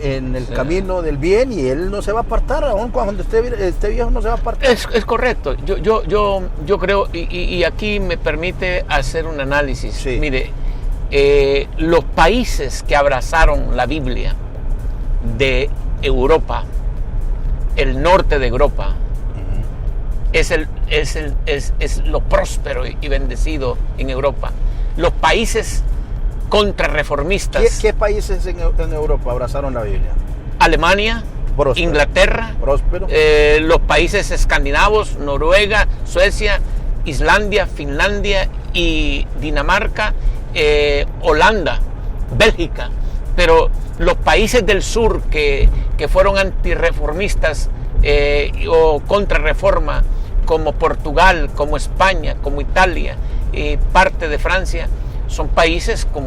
en el camino del bien y él no se va a apartar, aún cuando esté viejo no se va a apartar. Es correcto. Yo creo, y aquí me permite hacer un análisis. Sí. Mire, los países que abrazaron la Biblia de Europa, el norte de Europa, es lo próspero y bendecido en Europa. Los países contrarreformistas. ¿Qué países en Europa abrazaron la Biblia? Alemania, Próspero. Inglaterra, Próspero. los países escandinavos, Noruega, Suecia, Islandia, Finlandia y Dinamarca, Holanda, Bélgica. Pero los países del sur que fueron antirreformistas o contrarreforma, como Portugal, como España, como Italia, parte de Francia, son países con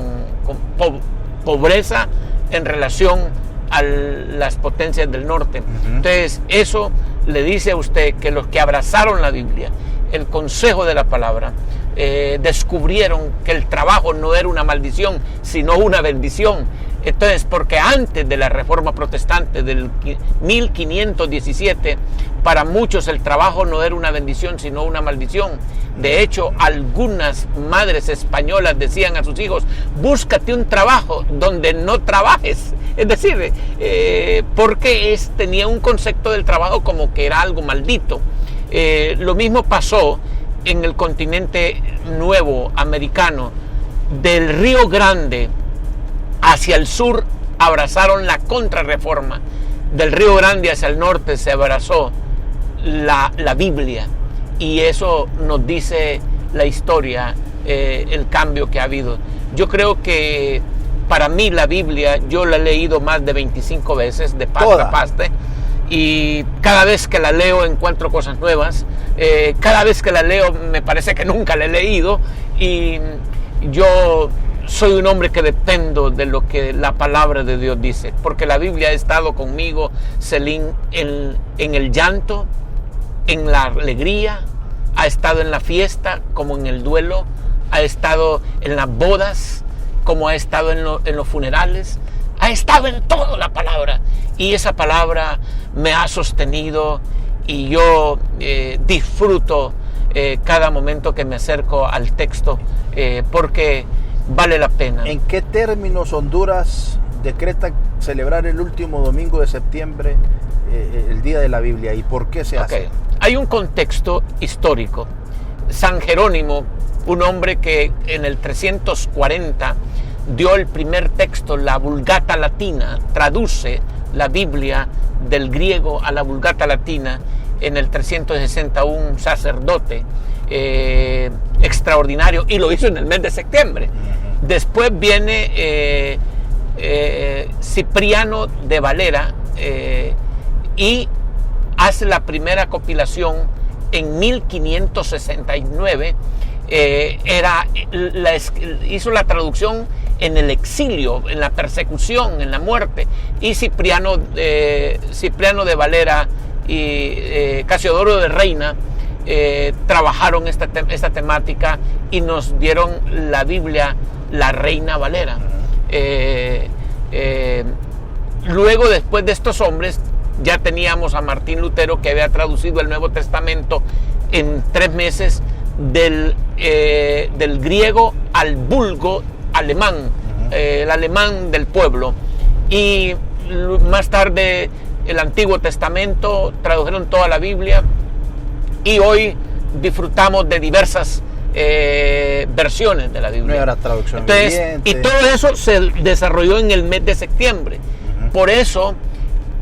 pobreza en relación a las potencias del norte. Entonces, eso le dice a usted que los que abrazaron la Biblia, el consejo de la palabra, descubrieron que el trabajo no era una maldición, sino una bendición. Entonces, porque antes de la Reforma Protestante del 1517, para muchos el trabajo no era una bendición, sino una maldición. De hecho, algunas madres españolas decían a sus hijos: búscate un trabajo donde no trabajes. Es decir, porque tenía un concepto del trabajo como que era algo maldito. Lo mismo pasó en el continente nuevo americano. Del Río Grande hacia el sur abrazaron la contrarreforma. Del Río Grande hacia el norte se abrazó la Biblia. Y eso nos dice la historia, el cambio que ha habido. Yo creo que para mí la Biblia, yo la he leído más de 25 veces, de pasta a pasta. Y cada vez que la leo encuentro cosas nuevas. Cada vez que la leo me parece que nunca la he leído. Y yo soy un hombre que dependo de lo que la palabra de Dios dice, porque la Biblia ha estado conmigo, Celín, en el llanto, en la alegría, ha estado en la fiesta como en el duelo, ha estado en las bodas como ha estado en los funerales, ha estado en todo la palabra, y esa palabra me ha sostenido, y yo disfruto cada momento que me acerco al texto, porque vale la pena. ¿En qué términos Honduras decreta celebrar el último domingo de septiembre el Día de la Biblia, y por qué se hace? Hay un contexto histórico. San Jerónimo, un hombre que en el 340 dio el primer texto, la Vulgata Latina, traduce la Biblia del griego a la Vulgata Latina. En el 360, un sacerdote extraordinario, y lo hizo en el mes de septiembre. Después viene Cipriano de Valera y hace la primera compilación en 1569. Hizo la traducción en el exilio, en la persecución, en la muerte. Y Cipriano de Valera y Casiodoro de Reina trabajaron esta temática y nos dieron la Biblia, la Reina Valera. Luego, después de estos hombres, ya teníamos a Martín Lutero, que había traducido el Nuevo Testamento en 3 meses del griego al vulgo alemán, el alemán del pueblo. Y más tarde el Antiguo Testamento, tradujeron toda la Biblia, y hoy disfrutamos de diversas versiones de la Biblia. Nueva traducción. Entonces, y todo eso se desarrolló en el mes de septiembre. Por eso,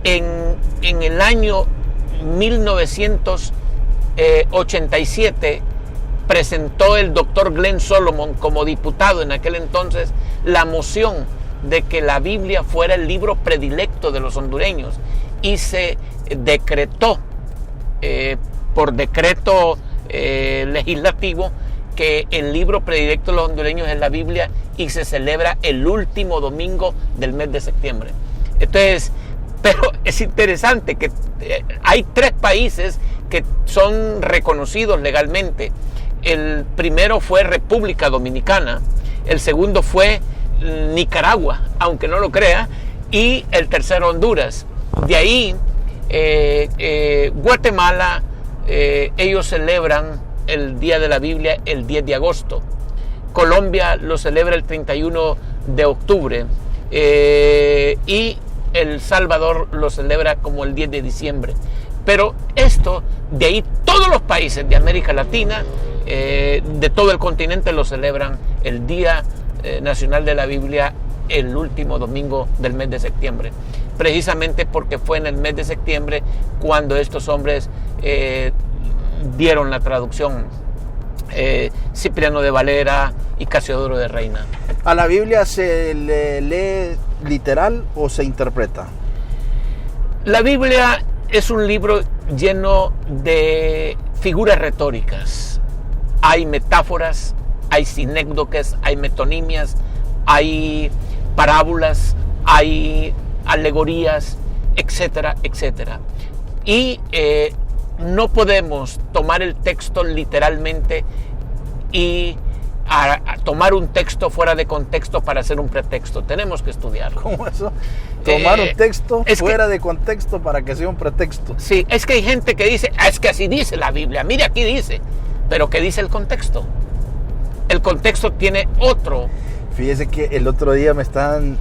en el año 1987, presentó el doctor Glenn Solomon, como diputado en aquel entonces, la moción de que la Biblia fuera el libro predilecto de los hondureños, y se decretó por decreto legislativo que el libro predilecto de los hondureños es la Biblia, y se celebra el último domingo del mes de septiembre. Entonces, pero es interesante que hay 3 países que son reconocidos legalmente. El primero fue República Dominicana, el segundo fue Nicaragua, aunque no lo crea, y el tercero Honduras. De ahí, Guatemala, ellos celebran el Día de la Biblia el 10 de agosto. Colombia lo celebra el 31 de octubre. Y El Salvador lo celebra como el 10 de diciembre. Pero esto, de ahí todos los países de América Latina, de todo el continente, lo celebran el Día Nacional de la Biblia el último domingo del mes de septiembre. Precisamente porque fue en el mes de septiembre cuando estos hombres dieron la traducción, Cipriano de Valera y Casiodoro de Reina. ¿A la Biblia se le lee literal o se interpreta? La Biblia es un libro lleno de figuras retóricas. Hay metáforas, hay sinécdoques, hay metonimias, hay parábolas, hay alegorías, etcétera, etcétera. Y no podemos tomar el texto literalmente y a tomar un texto fuera de contexto para hacer un pretexto. Tenemos que estudiarlo. ¿Cómo eso? Tomar un texto fuera de contexto para que sea un pretexto. Sí, es que hay gente que dice, es que así dice la Biblia, mire aquí dice, pero ¿qué dice el contexto? El contexto tiene otro. Fíjese que el otro día me están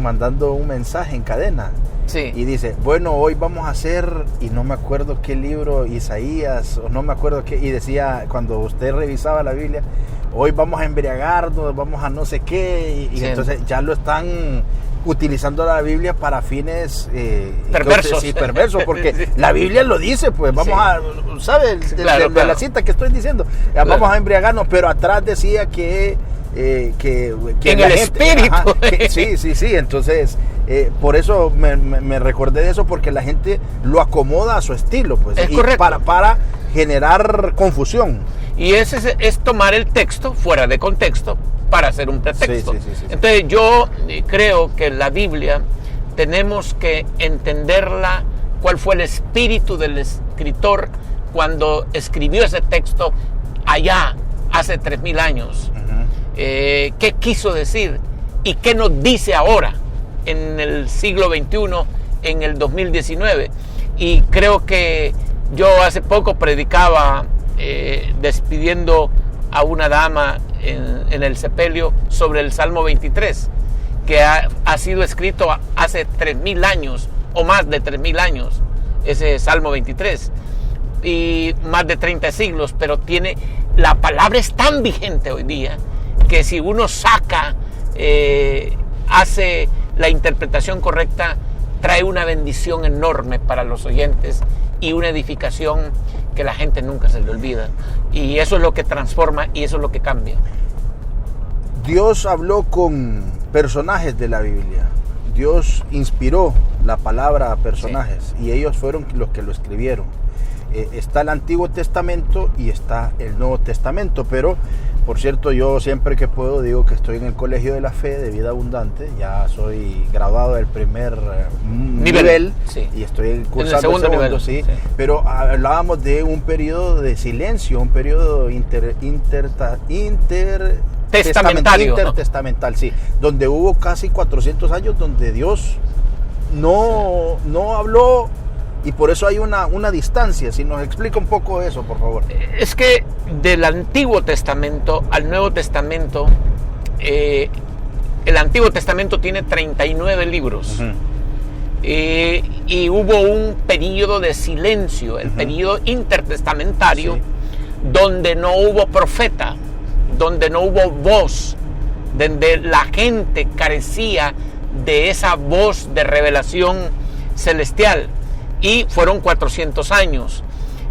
mandando un mensaje en cadena. Sí. Y dice, bueno, hoy vamos a hacer, y no me acuerdo qué libro, Isaías, o no me acuerdo qué, y decía, cuando usted revisaba la Biblia, hoy vamos a embriagarnos, vamos a no sé qué, y sí. Entonces ya lo están utilizando la Biblia para fines perversos. Sí, perversos, porque sí. La Biblia lo dice, pues vamos a, ¿sabes? Claro. De la cita que estoy diciendo, claro. Vamos a embriagarnos, pero atrás decía que en el espíritu. Ajá, sí, entonces por eso me recordé de eso, porque la gente lo acomoda a su estilo, pues, es correcto. Para generar confusión. Y ese es tomar el texto fuera de contexto para hacer un pretexto. Sí. Entonces yo creo que la Biblia tenemos que entenderla, cuál fue el espíritu del escritor cuando escribió ese texto allá hace 3000 años. ¿Qué quiso decir y qué nos dice ahora en el siglo XXI, en el 2019? Y creo que yo hace poco predicaba despidiendo a una dama en el sepelio sobre el Salmo 23, que ha sido escrito hace 3000 años o más de 3000 años, ese Salmo 23, y más de 30 siglos, pero la palabra es tan vigente hoy día que si uno hace la interpretación correcta, trae una bendición enorme para los oyentes y una edificación que la gente nunca se le olvida. Y eso es lo que transforma y eso es lo que cambia. Dios habló con personajes de la Biblia. Dios inspiró la palabra a personajes, sí. Y ellos fueron los que lo escribieron. Está el Antiguo Testamento y está el Nuevo Testamento, pero Por cierto, yo siempre que puedo digo que estoy en el Colegio de la Fe de Vida Abundante. Ya soy graduado del primer nivel sí. Y estoy cursando el segundo nivel. Sí. Pero hablábamos de un periodo de silencio, un periodo intertestamental, sí, donde hubo casi 400 años donde Dios no habló. Y por eso hay una distancia. Si nos explica un poco eso, por favor. Es que del Antiguo Testamento al Nuevo Testamento, el Antiguo Testamento tiene 39 libros. Uh-huh. Y hubo un periodo de silencio, el periodo intertestamentario, sí, donde no hubo profeta, donde no hubo voz, donde la gente carecía de esa voz de revelación celestial. Y fueron 400 años.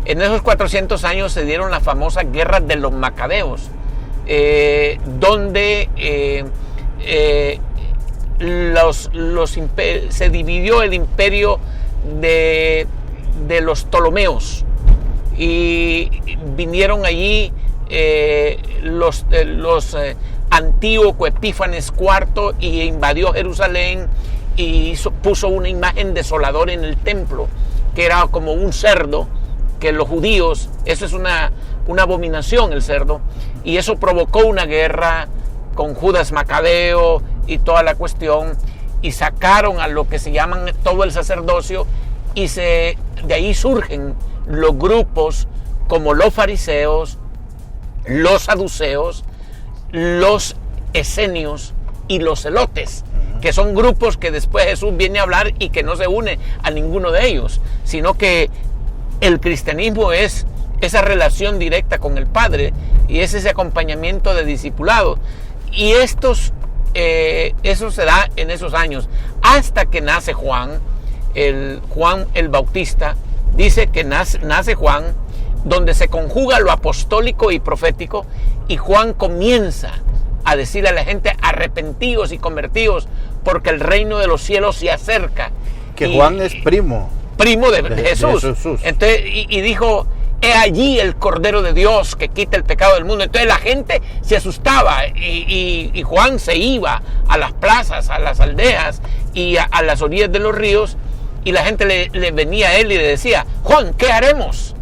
En esos 400 años se dieron las famosas guerras de los macabeos, donde se dividió el imperio de los Ptolomeos, y vinieron allí los Antíoco Epífanes IV y invadió Jerusalén y puso una imagen desoladora en el templo, que era como un cerdo, que los judíos, eso es una abominación, el cerdo, y eso provocó una guerra con Judas Macabeo y toda la cuestión, y sacaron a lo que se llaman todo el sacerdocio, y de ahí surgen los grupos como los fariseos, los saduceos, los esenios y los celotes, que son grupos que después Jesús viene a hablar y que no se une a ninguno de ellos, sino que el cristianismo es esa relación directa con el Padre y es ese acompañamiento de discipulado. Y eso se da en esos años, hasta que nace Juan el Bautista. Dice que nace Juan, donde se conjuga lo apostólico y profético, y Juan comienza a decirle a la gente: arrepentíos y convertíos, porque el reino de los cielos se acerca. Que Juan es primo de Jesús. Entonces, y dijo: he allí el Cordero de Dios que quita el pecado del mundo. Entonces la gente se asustaba, y Juan se iba a las plazas, a las aldeas y a las orillas de los ríos, y la gente le venía a él y le decía: Juan, ¿qué haremos?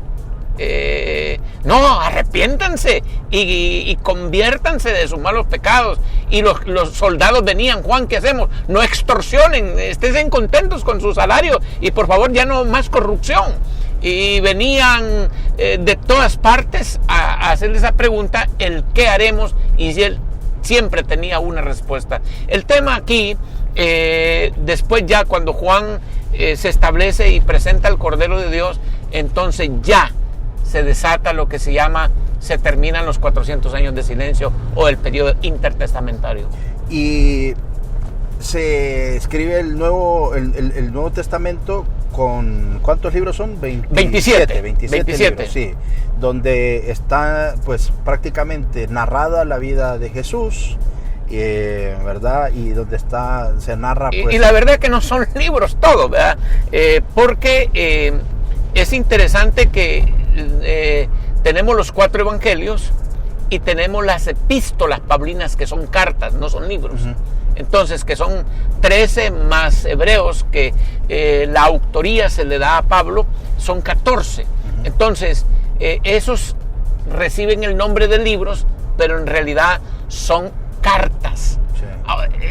No, arrepiéntanse y conviértanse de sus malos pecados. Y los soldados venían: Juan, ¿qué hacemos? No extorsionen, estén contentos con su salario, y por favor ya no más corrupción. Y venían de todas partes a hacerle esa pregunta, el ¿qué haremos? Y él siempre tenía una respuesta. El tema aquí, después ya cuando Juan se establece y presenta al Cordero de Dios, entonces ya se desata lo que se terminan los 400 años de silencio o el periodo intertestamentario. Y se escribe el Nuevo Testamento con ¿cuántos libros son? 27 libros, sí, donde está pues prácticamente narrada la vida de Jesús, ¿verdad? Y donde se narra pues... y la verdad es que no son libros todos, ¿verdad? Porque es interesante que tenemos los 4 evangelios y tenemos las epístolas paulinas, que son cartas, no son libros. Uh-huh. Entonces, que son 13 más Hebreos, que la autoría se le da a Pablo, son 14. Uh-huh. Entonces, esos reciben el nombre de libros, pero en realidad son cartas. Sí.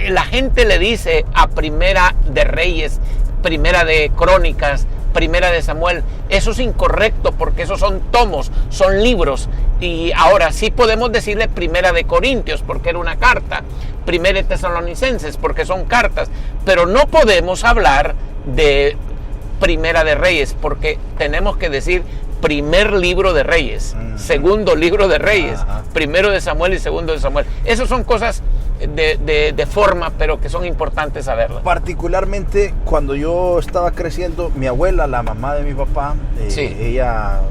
La gente le dice a Primera de Reyes, Primera de Crónicas, Primera de Samuel. Eso es incorrecto, porque esos son tomos, son libros. Y ahora sí podemos decirle Primera de Corintios, porque era una carta, Primera de Tesalonicenses, porque son cartas, pero no podemos hablar de Primera de Reyes, porque tenemos que decir primer libro de Reyes, segundo libro de Reyes, primero de Samuel y segundo de Samuel. Esas son cosas de forma, pero que son importantes saberlas. Particularmente cuando yo estaba creciendo, mi abuela, la mamá de mi papá, sí, ella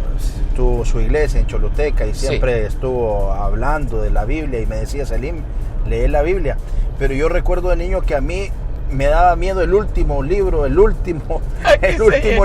tuvo su iglesia en Choluteca y siempre estuvo hablando de la Biblia y me decía: Selim, lee la Biblia. Pero yo recuerdo de niño que a mí me daba miedo el último libro Sí.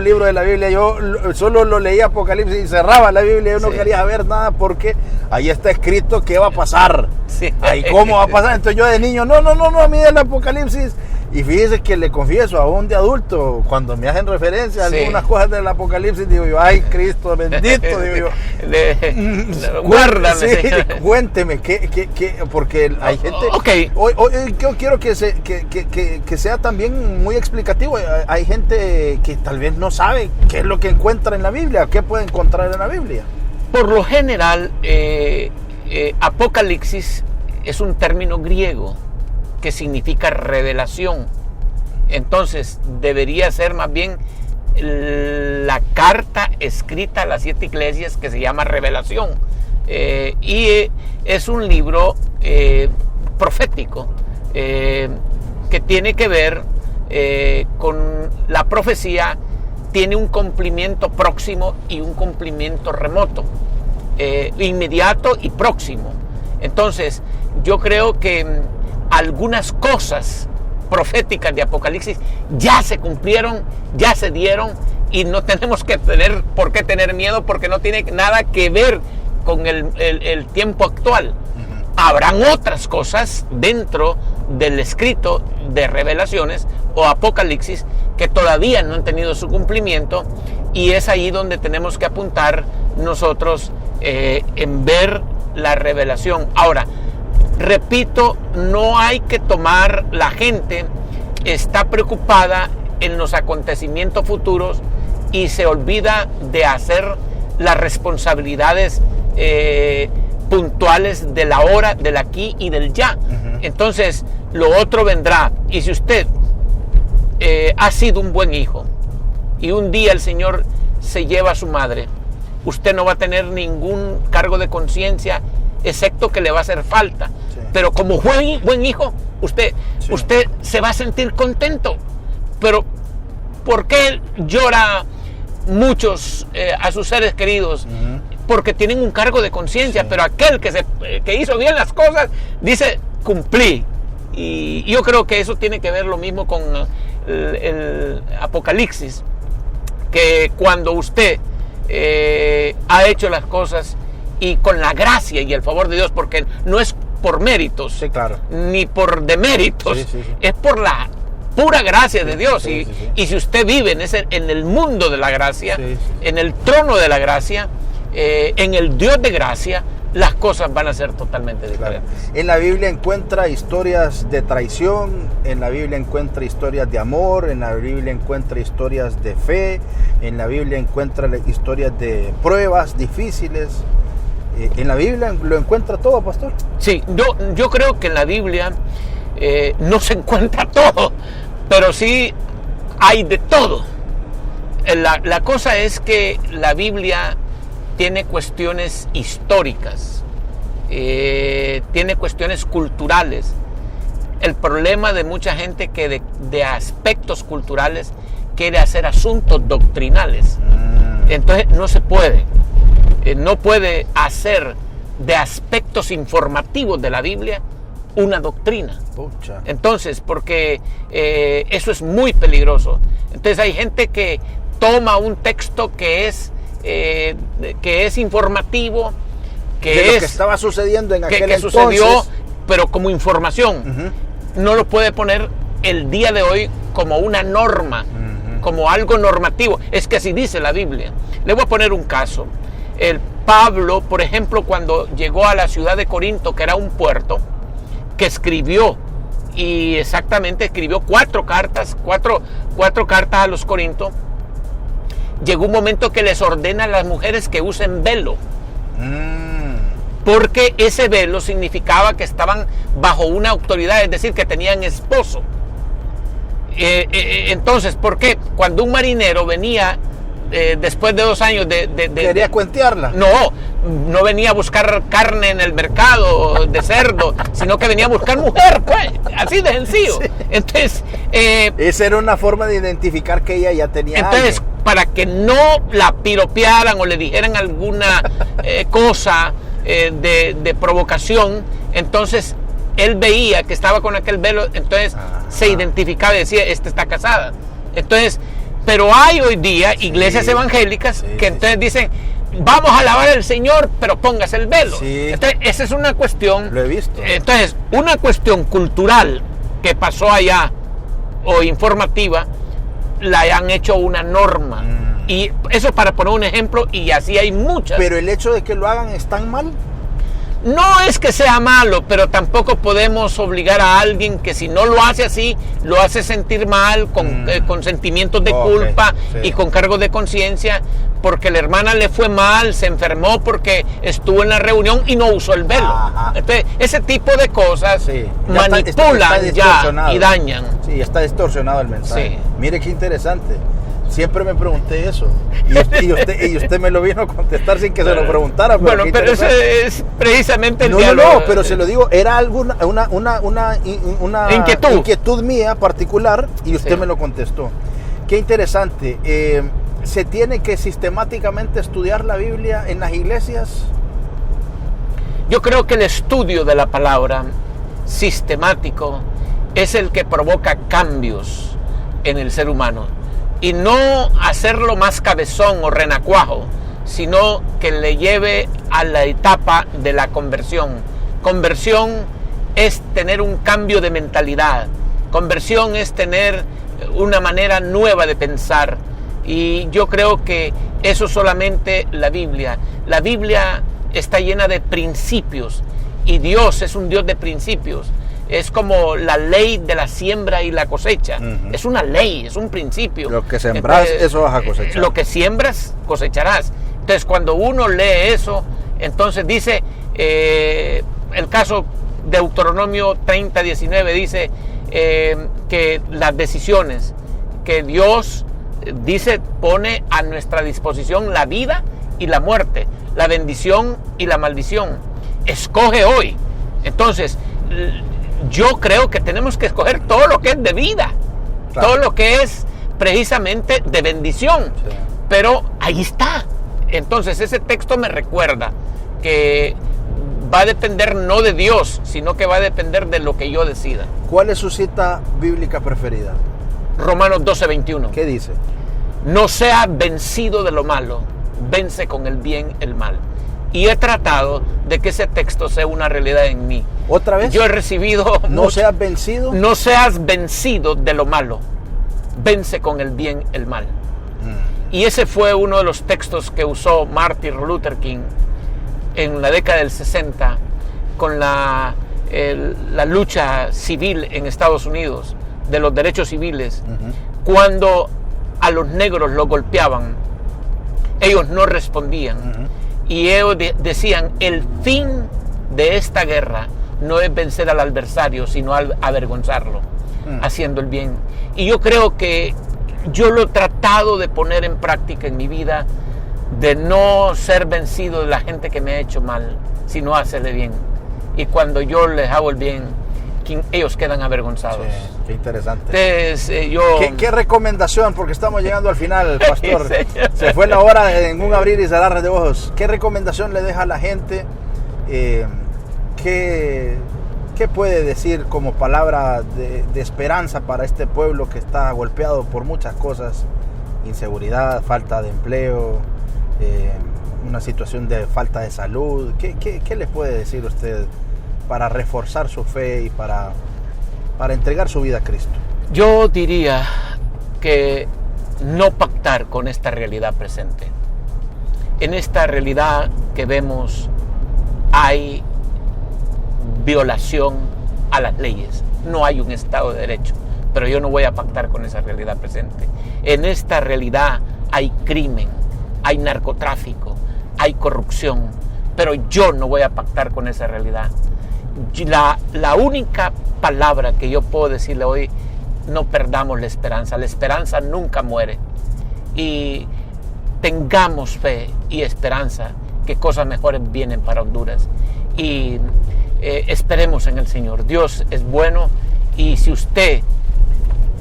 libro de la Biblia. Yo solo lo leía Apocalipsis y cerraba la Biblia. Yo no Sí. quería ver nada porque ahí está escrito qué va a pasar. Sí. Ahí cómo va a pasar. Entonces yo de niño, no, a mí el Apocalipsis. Y fíjese que le confieso, aún de adulto, cuando me hacen referencia a Sí. algunas cosas del Apocalipsis, digo yo, ay, Cristo bendito, digo yo. Guárdame, Sí, Señor. cuénteme, porque hay gente... Ok. Hoy yo quiero que sea también muy explicativo. Hay gente que tal vez no sabe qué es lo que encuentra en la Biblia, qué puede encontrar en la Biblia. Por lo general, Apocalipsis es un término griego que significa revelación. Entonces, debería ser más bien la carta escrita a las 7 iglesias que se llama Revelación. Y es un libro profético que tiene que ver con la profecía. Tiene un cumplimiento próximo y un cumplimiento remoto, inmediato y próximo. Entonces, yo creo que algunas cosas proféticas de Apocalipsis ya se cumplieron, ya se dieron, y no tenemos que tener por qué tener miedo, porque no tiene nada que ver con el tiempo actual. Habrán otras cosas dentro del escrito de Revelaciones o Apocalipsis que todavía no han tenido su cumplimiento, y es ahí donde tenemos que apuntar nosotros en ver la revelación. Ahora, repito, no hay que tomar, la gente está preocupada en los acontecimientos futuros y se olvida de hacer las responsabilidades puntuales de la hora, del aquí y del ya. Entonces, lo otro vendrá. Y si usted ha sido un buen hijo y un día el Señor se lleva a su madre, usted no va a tener ningún cargo de conciencia, excepto que le va a hacer falta. Sí. Pero como buen hijo, usted se va a sentir contento. Pero ¿por qué llora muchos a sus seres queridos? Porque tienen un cargo de conciencia. Sí. Pero aquel que hizo bien las cosas dice, cumplí. Y yo creo que eso tiene que ver lo mismo con el Apocalipsis, que cuando usted ha hecho las cosas y con la gracia y el favor de Dios, porque no es por méritos, sí, claro, ni por deméritos, sí. es por la pura gracia de Dios. Sí. Y si usted vive en el mundo de la gracia, en el trono de la gracia, en el Dios de gracia, las cosas van a ser totalmente diferentes. Claro. En la Biblia encuentra historias de traición, en la Biblia encuentra historias de amor, en la Biblia encuentra historias de fe, en la Biblia encuentra historias de pruebas difíciles. En la Biblia lo encuentra todo, pastor. Sí, yo creo que en la Biblia no se encuentra todo, pero sí hay de todo. La cosa es que la Biblia tiene cuestiones históricas, tiene cuestiones culturales. El problema de mucha gente que de aspectos culturales quiere hacer asuntos doctrinales. Entonces no se puede. No puede hacer de aspectos informativos de la Biblia una doctrina. Pucha. Entonces, porque eso es muy peligroso. Entonces hay gente que toma un texto que es informativo, de lo que estaba sucediendo en aquel entonces, sucedió, pero como información. No lo puede poner el día de hoy como una norma, como algo normativo. Es que así dice la Biblia. Le voy a poner un caso. El Pablo, por ejemplo, cuando llegó a la ciudad de Corinto, que era un puerto, que escribió, y exactamente escribió cuatro cartas a los Corintos, llegó un momento que les ordena a las mujeres que usen velo. Porque ese velo significaba que estaban bajo una autoridad, es decir, que tenían esposo. Entonces, ¿por qué? Cuando un marinero venía después de 2 años quería cuentearla. No venía a buscar carne en el mercado de cerdo, sino que venía a buscar mujer, pues, así de sencillo. Sí. Entonces, esa era una forma de identificar que ella ya tenía. Entonces, para que no la piropearan o le dijeran alguna cosa de provocación, entonces él veía que estaba con aquel velo, entonces se identificaba y decía, esta está casada. Entonces, pero hay hoy día iglesias evangélicas que entonces dicen, vamos a alabar al Señor, pero póngase el velo. Entonces, esa es una cuestión. Lo he visto. Entonces, una cuestión cultural que pasó allá o informativa, la han hecho una norma. Y eso para poner un ejemplo, y así hay muchas. Pero el hecho de que lo hagan es tan mal. No es que sea malo, pero tampoco podemos obligar a alguien que si no lo hace así, lo hace sentir mal, con sentimientos de culpa y con cargos de conciencia, porque la hermana le fue mal, se enfermó porque estuvo en la reunión y no usó el velo. Entonces, ese tipo de cosas manipulan está y dañan. Sí, está distorsionado el mensaje. Sí. Mire qué interesante. Siempre me pregunté eso. Y usted me lo vino a contestar sin que se lo preguntara. Bueno, pero ese es precisamente el diálogo. No, pero se lo digo, era una inquietud mía particular y usted me lo contestó. Qué interesante. ¿Se tiene que sistemáticamente estudiar la Biblia en las iglesias? Yo creo que el estudio de la palabra sistemático es el que provoca cambios en el ser humano. Y no hacerlo más cabezón o renacuajo, sino que le lleve a la etapa de la conversión. Conversión es tener un cambio de mentalidad. Conversión es tener una manera nueva de pensar. Y yo creo que eso solamente la Biblia. La Biblia está llena de principios. Y Dios es un Dios de principios. Es como la ley de la siembra y la cosecha. Es una ley, es un principio. Lo que sembras, eso vas a cosechar. Lo que siembras, cosecharás. Entonces, cuando uno lee eso, entonces dice, el caso de Deuteronomio 30:19 dice que las decisiones que Dios dice pone a nuestra disposición la vida y la muerte, la bendición y la maldición. Escoge hoy. Entonces, yo creo que tenemos que escoger todo lo que es de vida, todo lo que es precisamente de bendición, pero ahí está. Entonces ese texto me recuerda que va a depender no de Dios, sino que va a depender de lo que yo decida. ¿Cuál es su cita bíblica preferida? Romanos 12:21. ¿Qué dice? No seas vencido de lo malo, vence con el bien el mal. Y he tratado de que ese texto sea una realidad en mí. ¿Otra vez? Yo he recibido... ¿No seas vencido? No seas vencido de lo malo. Vence con el bien el mal. Y ese fue uno de los textos que usó Martin Luther King en la década del 60 con la lucha civil en Estados Unidos, de los derechos civiles. Cuando a los negros los golpeaban, ellos no respondían. Y ellos decían, el fin de esta guerra no es vencer al adversario, sino avergonzarlo, haciendo el bien. Y yo creo que yo lo he tratado de poner en práctica en mi vida, de no ser vencido de la gente que me ha hecho mal, sino hacerle bien. Y cuando yo les hago el bien, ellos quedan avergonzados. Sí, qué interesante. Entonces, ¿Qué recomendación? Porque estamos llegando al final, pastor. Se fue la hora en un abrir y cerrar de ojos. ¿Qué recomendación le deja a la gente? ¿Qué puede decir como palabra de esperanza para este pueblo que está golpeado por muchas cosas? Inseguridad, falta de empleo, una situación de falta de salud. ¿Qué le puede decir usted para reforzar su fe y para entregar su vida a Cristo? Yo diría que no pactar con esta realidad presente. En esta realidad que vemos hay violación a las leyes. No hay un Estado de Derecho, pero yo no voy a pactar con esa realidad presente. En esta realidad hay crimen, hay narcotráfico, hay corrupción, pero yo no voy a pactar con esa realidad. La única palabra que yo puedo decirle hoy, no perdamos la esperanza. La esperanza nunca muere. Y tengamos fe y esperanza que cosas mejores vienen para Honduras. Y esperemos en el Señor. Dios es bueno, y si usted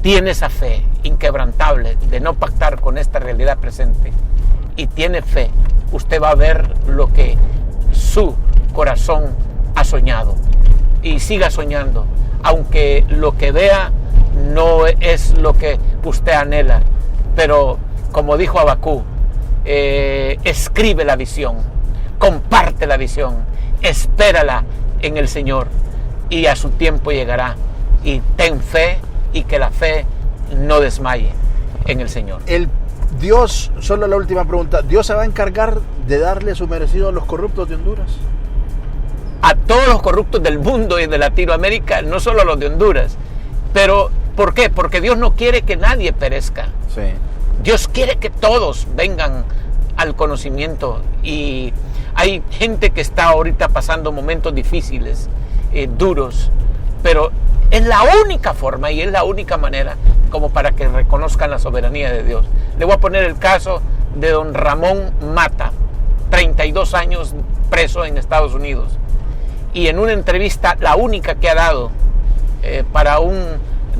tiene esa fe inquebrantable de no pactar con esta realidad presente y tiene fe, usted va a ver lo que su corazón ha soñado. y siga soñando, aunque lo que vea no es lo que usted anhela, pero como dijo Abacú, escribe la visión, comparte la visión, espérala en el Señor y a su tiempo llegará, y ten fe y que la fe no desmaye en el Señor. Dios, solo la última pregunta, ¿Dios se va a encargar de darle su merecido a los corruptos de Honduras? A todos los corruptos del mundo y de Latinoamérica, no solo a los de Honduras. Pero, ¿por qué? Porque Dios no quiere que nadie perezca. Sí. Dios quiere que todos vengan al conocimiento, y hay gente que está ahorita pasando momentos difíciles, duros, pero es la única forma y es la única manera como para que reconozcan la soberanía de Dios. Le voy a poner el caso de don Ramón Mata, 32 años preso en Estados Unidos, y en una entrevista, la única que ha dado para un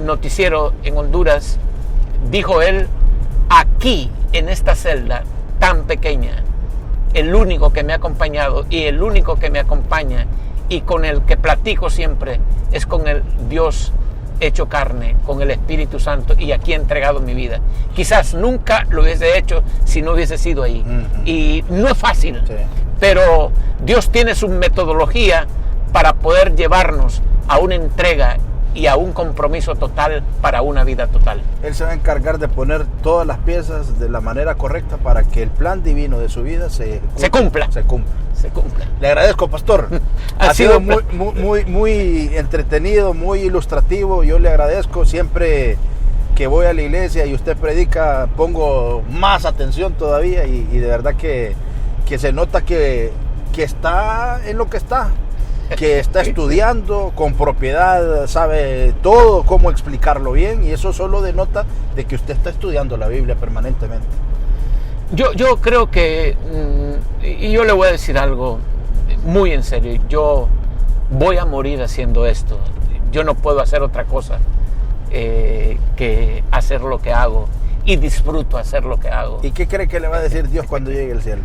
noticiero en Honduras, dijo él: aquí en esta celda tan pequeña, el único que me ha acompañado y el único que me acompaña y con el que platico siempre es con el Dios hecho carne, con el Espíritu Santo, y aquí he entregado mi vida. Quizás nunca lo hubiese hecho si no hubiese sido ahí. Y no es fácil, pero Dios tiene su metodología para poder llevarnos a una entrega y a un compromiso total para una vida total. Él se va a encargar de poner todas las piezas de la manera correcta para que el plan divino de su vida se cumpla. Le agradezco, pastor. Ha sido muy entretenido, muy ilustrativo. Yo le agradezco. Siempre que voy a la iglesia y usted predica, pongo más atención todavía, y de verdad que se nota que está en lo que está. Que está estudiando con propiedad, sabe todo cómo explicarlo bien, y eso solo denota de que usted está estudiando la Biblia permanentemente. Yo creo que, y yo le voy a decir algo muy en serio, yo voy a morir haciendo esto. Yo no puedo hacer otra cosa que hacer lo que hago, y disfruto hacer lo que hago. ¿Y qué cree que le va a decir Dios cuando llegue al cielo?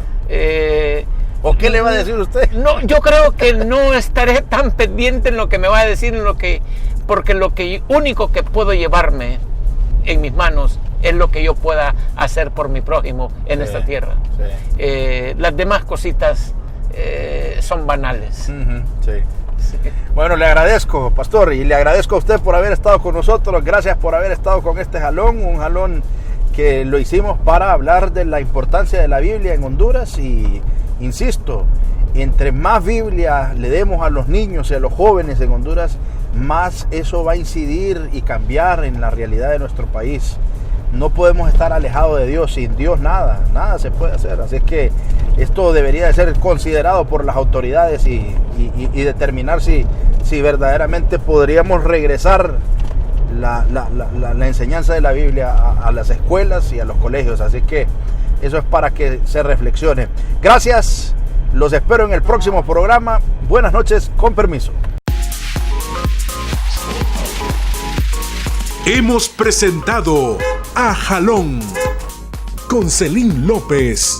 ¿O qué le va a decir usted? No, yo creo que no estaré tan pendiente en lo que me va a decir, porque lo único que puedo llevarme en mis manos es lo que yo pueda hacer por mi prójimo en esta tierra. Las demás cositas son banales. Sí. Bueno, le agradezco, pastor, y le agradezco a usted por haber estado con nosotros. Gracias por haber estado con este jalón, un jalón que lo hicimos para hablar de la importancia de la Biblia en Honduras. Y insisto, entre más Biblia le demos a los niños y a los jóvenes en Honduras, más eso va a incidir y cambiar en la realidad de nuestro país. No podemos estar alejados de Dios. Sin Dios nada se puede hacer. Así es que esto debería de ser considerado por las autoridades y determinar si verdaderamente podríamos regresar la enseñanza de la Biblia a las escuelas y a los colegios. Así que eso es para que se reflexione. Gracias, los espero en el próximo programa. Buenas noches, con permiso. Hemos presentado A Jalón con Celín López.